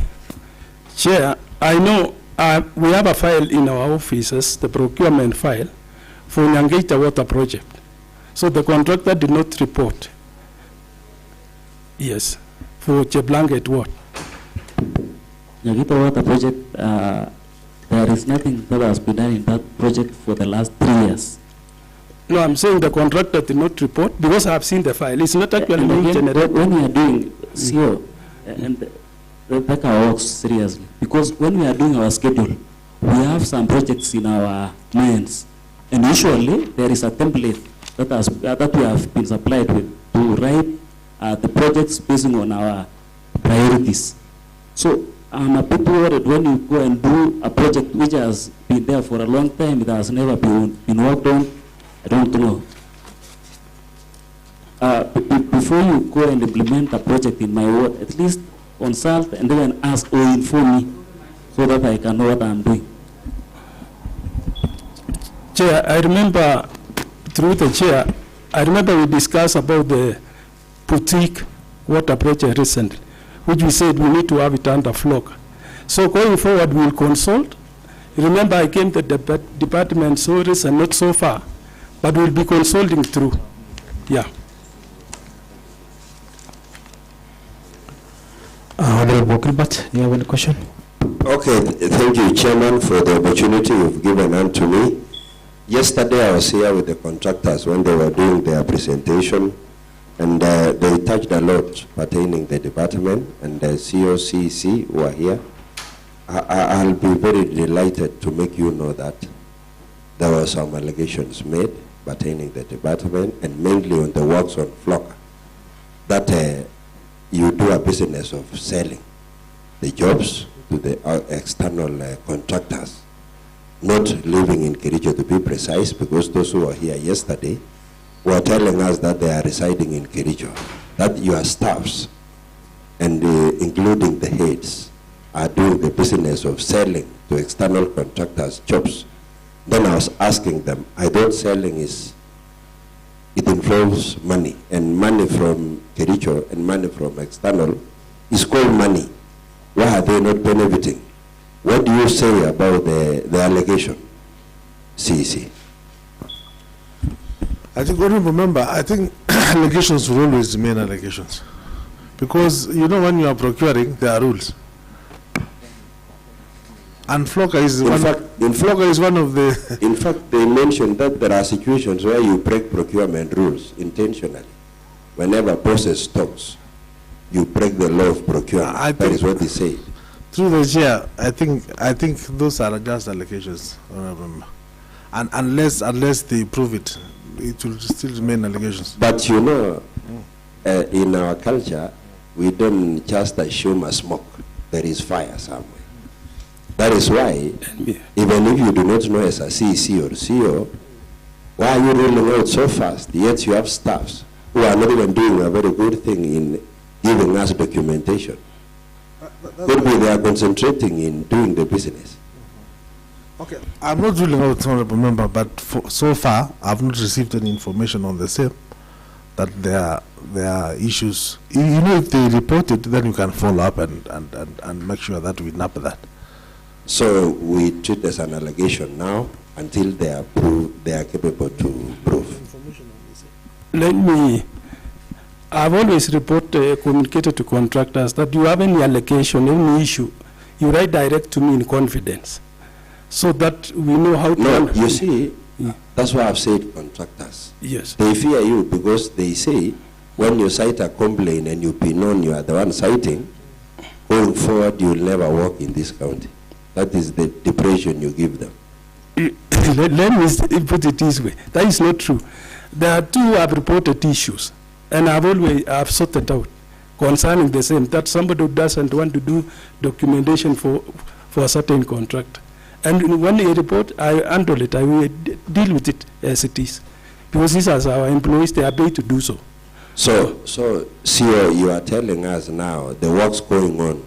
Chair, I know we have a file in our offices, the procurement file, for Nyangita Water Project. So the contractor did not report. Yes, for Cheblanget Ward. Nyangita Water Project, there is nothing that has been done in that project for the last 3 years. No, I'm saying the contractor did not report because I have seen the file. It's not actually being generated. When we are doing CO, and take our works seriously, because when we are doing our schedule, we have some projects in our minds, and usually there is a template that we have been supplied with to write the projects based on our priorities. So I'm a bit worried when you go and do a project which has been there for a long time, it has never been worked on. I don't know. Before you go and implement a project in my ward, at least consult and then ask or inform me so that I can know what I'm doing. Chair, I remember, through the chair, I remember we discussed about the boutique water project recently, which we said we need to have it under flock. So going forward, we'll consult. Remember, I came to the department so recent, not so far, but we'll be consulting through. Yeah. Honorable Gilbert, do you have any question? Okay, thank you, Chairman, for the opportunity you've given unto me. Yesterday, I was here with the contractors when they were doing their presentation, and they touched a lot pertaining the department and the COCC who are here. I'll be very delighted to make you know that there were some allegations made pertaining the department and mainly on the works on Flocker, that you do a business of selling the jobs to the external contractors, not living in Kericho to be precise, because those who were here yesterday were telling us that they are residing in Kericho, that your staffs, and including the heads, are doing the business of selling to external contractors jobs. Then I was asking them, I thought selling it involves money, and money from Kericho and money from external is called money. Why are they not benefiting? What do you say about the allegation, CEC? I think, what you remember, I think allegations will always remain allegations. Because, you know, when you are procuring, there are rules. And FLOCA is one of the... In fact, they mentioned that there are situations where you break procurement rules intentionally. Whenever a process stops, you break the law of procurement. That is what they say. Through the chair, I think those are just allegations, and unless they prove it, it will still remain allegations. But you know, in our culture, we don't just assume a smoke. There is fire somewhere. That is why, even if you do not know as a CEC or CEO, why are you rolling out so fast? Yet you have staffs who are not even doing a very good thing in giving us documentation. Could be they are concentrating in doing the business. Okay, I'm not ruling out, honorable member, but so far I've not received any information on the same that there are issues. You know, if they report it, then you can follow up and make sure that we nab that. So we treat as an allegation now until they are capable to prove. I've always communicated to contractors that you have any allegation, any issue, you write direct to me in confidence, so that we know how to... No, you see, that's why I've said contractors. Yes. They fear you because they say when you cite a complaint and you be known you are the one citing, going forward you will never work in this county. That is the depression you give them. Let me put it this way. That is not true. There are two who have reported issues, and I've sorted out concerning the same, that somebody who doesn't want to do documentation for a certain contract. And when they report, I handle it. I will deal with it as it is. Because these are our employees, they are paid to do so. So, CEO, you are telling us now the work's going on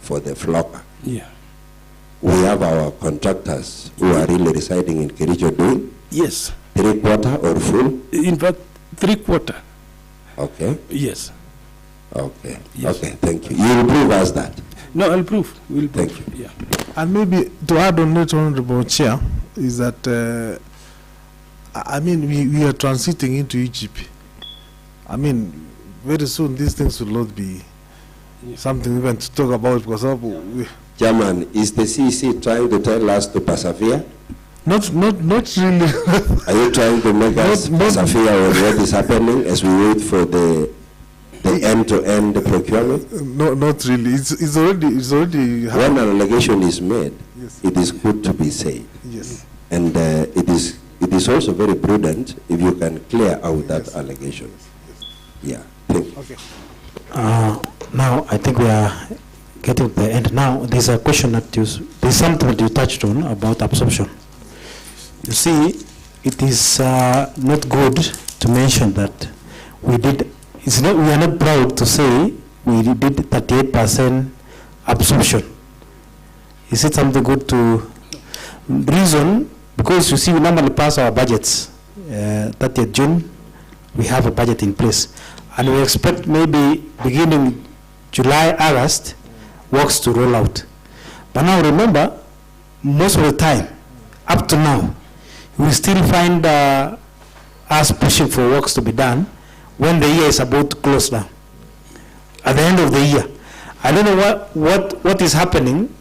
for the FLOCA. Yeah. We have our contractors who are really residing in Kericho doing? Yes. 3/4 or full? In fact, 3/4. Okay. Yes. Okay. Yes. Okay, thank you. You will prove us that? No, I'll prove. We'll prove. Thank you. Yeah. And maybe to add on it, honorable chair, is that, I mean, we are transiting into EGP. I mean, very soon these things will not be something even to talk about, because Chairman, is the CEC trying to tell us to persevere? Not really. Are you trying to make us persevere on what is happening as we wait for the end-to-end procurement? No, not really. It's already happening. When an allegation is made, yes, it is good to be said. Yes. And it is also very prudent if you can clear out that allegation. Yeah, thank you. Okay. Now, I think we are getting to the end. Now, there's a question that there's something that you touched on about absorption. You see, it is not good to mention that we are not proud to say we did 38% absorption. Is it something good to reason? Because you see, we normally pass our budgets. 30th June, we have a budget in place. And we expect maybe beginning July, August, works to roll out. But now remember, most of the time, up to now, we still find us pushing for works to be done when the year is about to close down. At the end of the year. I don't know what is happening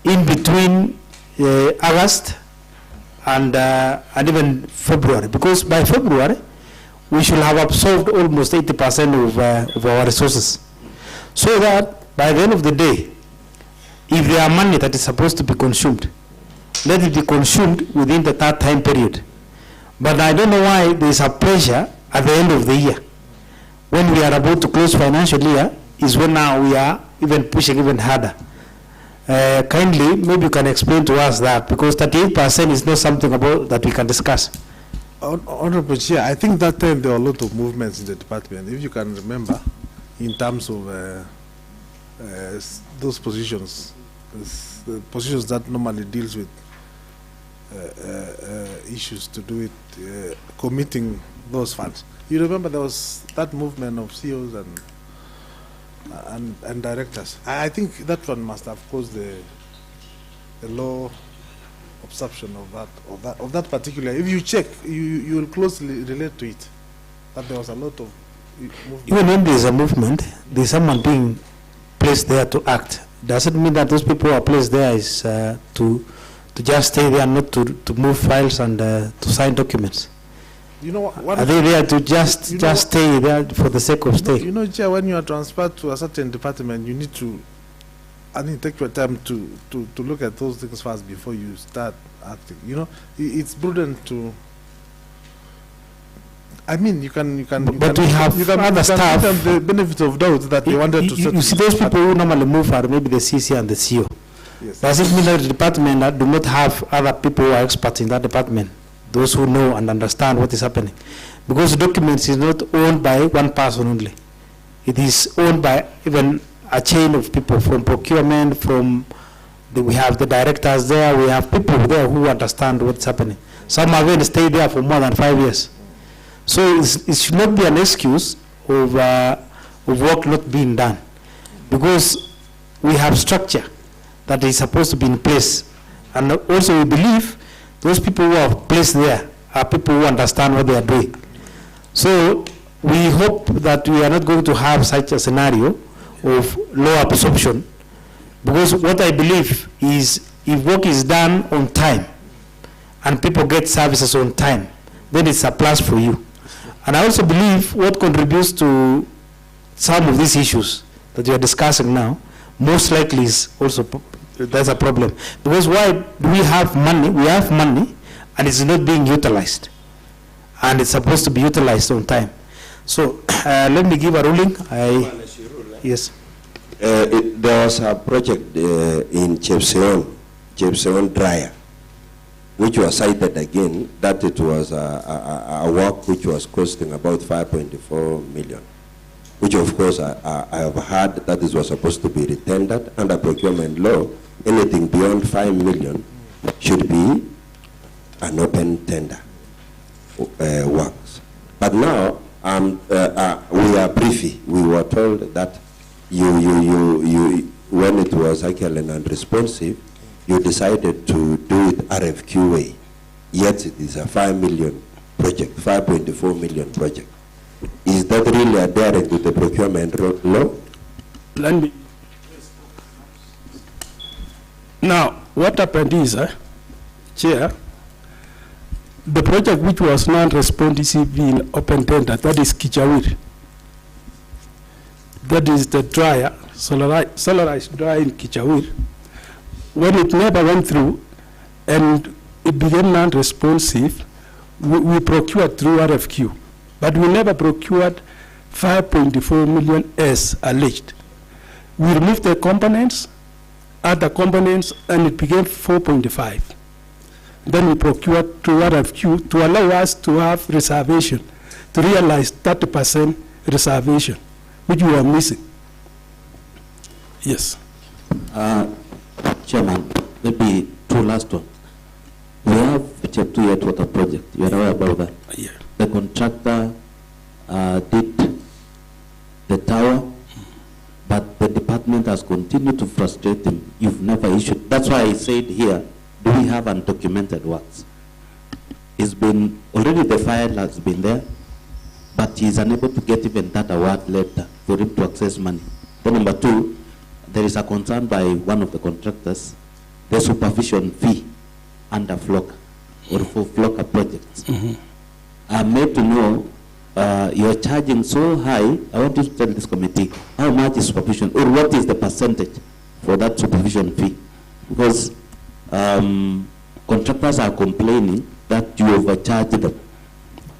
in between August and even February, because by February, we should have absorbed almost 80% of our resources. So that by the end of the day, if there are money that is supposed to be consumed, let it be consumed within the that time period. But I don't know why there is a pressure at the end of the year. When we are about to close financial year, is when now we are even pushing even harder. Kindly, maybe you can explain to us that, because 38% is not something about that we can discuss. Honorable Chair, I think that time there were a lot of movements in the department. If you can remember, in terms of those positions, the positions that normally deals with issues to do with committing those funds. You remember there was that movement of CEOs and directors. I think that one must have caused the low absorption of that particular. If you check, you will closely relate to it. That there was a lot of Even when there is a movement, there is someone being placed there to act. Does it mean that those people who are placed there is to just stay there and not to move files and to sign documents? You know what? Are they there to just stay there for the sake of staying? You know, Chair, when you are transferred to a certain department, you need to, take your time to look at those things first before you start acting. You know, it's prudent to. I mean, you can. But we have other staff. Give them the benefit of doubt that they wanted to. You see, those people who normally move are maybe the CC and the CEO. Yes. Does it mean that the department that do not have other people who are experts in that department? Those who know and understand what is happening. Because the documents is not owned by one person only. It is owned by even a chain of people from procurement, we have the directors there, we have people there who understand what's happening. Some are going to stay there for more than 5 years. So it should not be an excuse of work not being done. Because we have structure that is supposed to be in place. And also we believe those people who are placed there are people who understand what they are doing. So we hope that we are not going to have such a scenario of low absorption, because what I believe is if work is done on time and people get services on time, then it's a plus for you. And I also believe what contributes to some of these issues that we are discussing now, most likely is also that's a problem. Because why do we have money? We have money and it's not being utilized. And it's supposed to be utilized on time. So let me give a ruling. Yes. There was a project in Chepseon Dryer, which was cited again, that it was a work which was costing about 5.4 million, which of course I have heard that this was supposed to be retendered under procurement law. Anything beyond 5 million should be an open tender works. But now we are briefy. We were told that you when it was actually non-responsive, you decided to do it RFQ way. Yet it is a 5 million project, 5.4 million project. Is that really adhering to the procurement law? Let me. Now, what happened is, Chair, the project which was non-responsive in open tender, that is Kichawir. That is the dryer, solarized dryer in Kichawir. When it never went through and it became non-responsive, we procured through RFQ. But we never procured 5.4 million as alleged. We removed the components, other components, and it became 4.5. Then we procured through RFQ to allow us to have reservation, to realize 30% reservation, which we were missing. Yes. Chairman, maybe two last one. We have Chapter 2 water project. You are aware about that? Yeah. The contractor did the tower, but the department has continued to frustrate him. You've never issued. That's why I said here, do we have undocumented works? It's been, already the file has been there, but he's unable to get even that award letter for him to access money. Then number two, there is a concern by one of the contractors, the supervision fee under FLOCA, or for FLOCA projects. I'm made to know you're charging so high. I want you to tell this committee how much is supervision, or what is the percentage for that supervision fee? Because contractors are complaining that you overcharge them.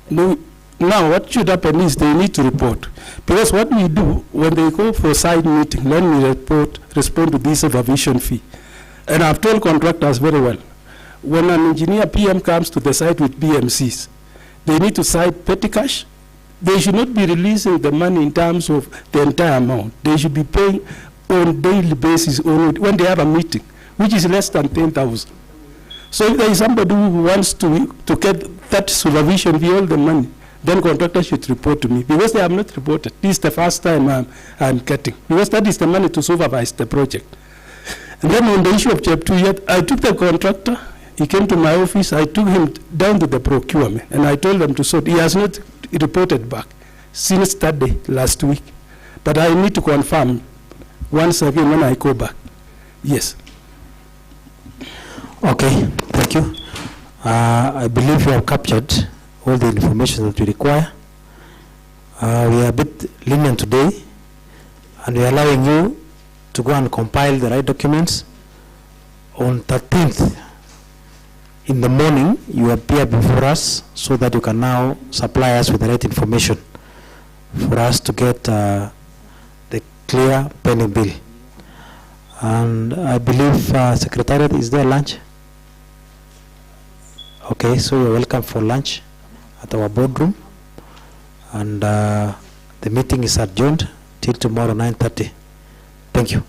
No, now what should happen is they need to report. Because what we do, when they go for side meeting, then we respond to this supervision fee. And I've told contractors very well, when an engineer PM comes to the site with BMCs, they need to cite petty cash. They should not be releasing the money in terms of the entire amount. They should be paying on daily basis only when they have a meeting, which is less than 10,000. So if there is somebody who wants to get that supervision fee, all the money, then contractors should report to me, because they have not reported. This is the first time I'm getting, because that is the money to supervise the project. And then on the issue of Chapter 2, I took the contractor, he came to my office, I took him down to the procurement, and I told them to sort. He has not reported back. since that day, last week. But I need to confirm once again when I go back. Yes. Okay, thank you. I believe you have captured all the information that you require. We are a bit lenient today, and we are allowing you to go and compile the right documents. On 13th, in the morning, you appear before us so that you can now supply us with the right information for us to get the clear pending bill. And I believe Secretariat, is there lunch? Okay, so you're welcome for lunch at our boardroom. And the meeting is adjourned till tomorrow 9:30. Thank you.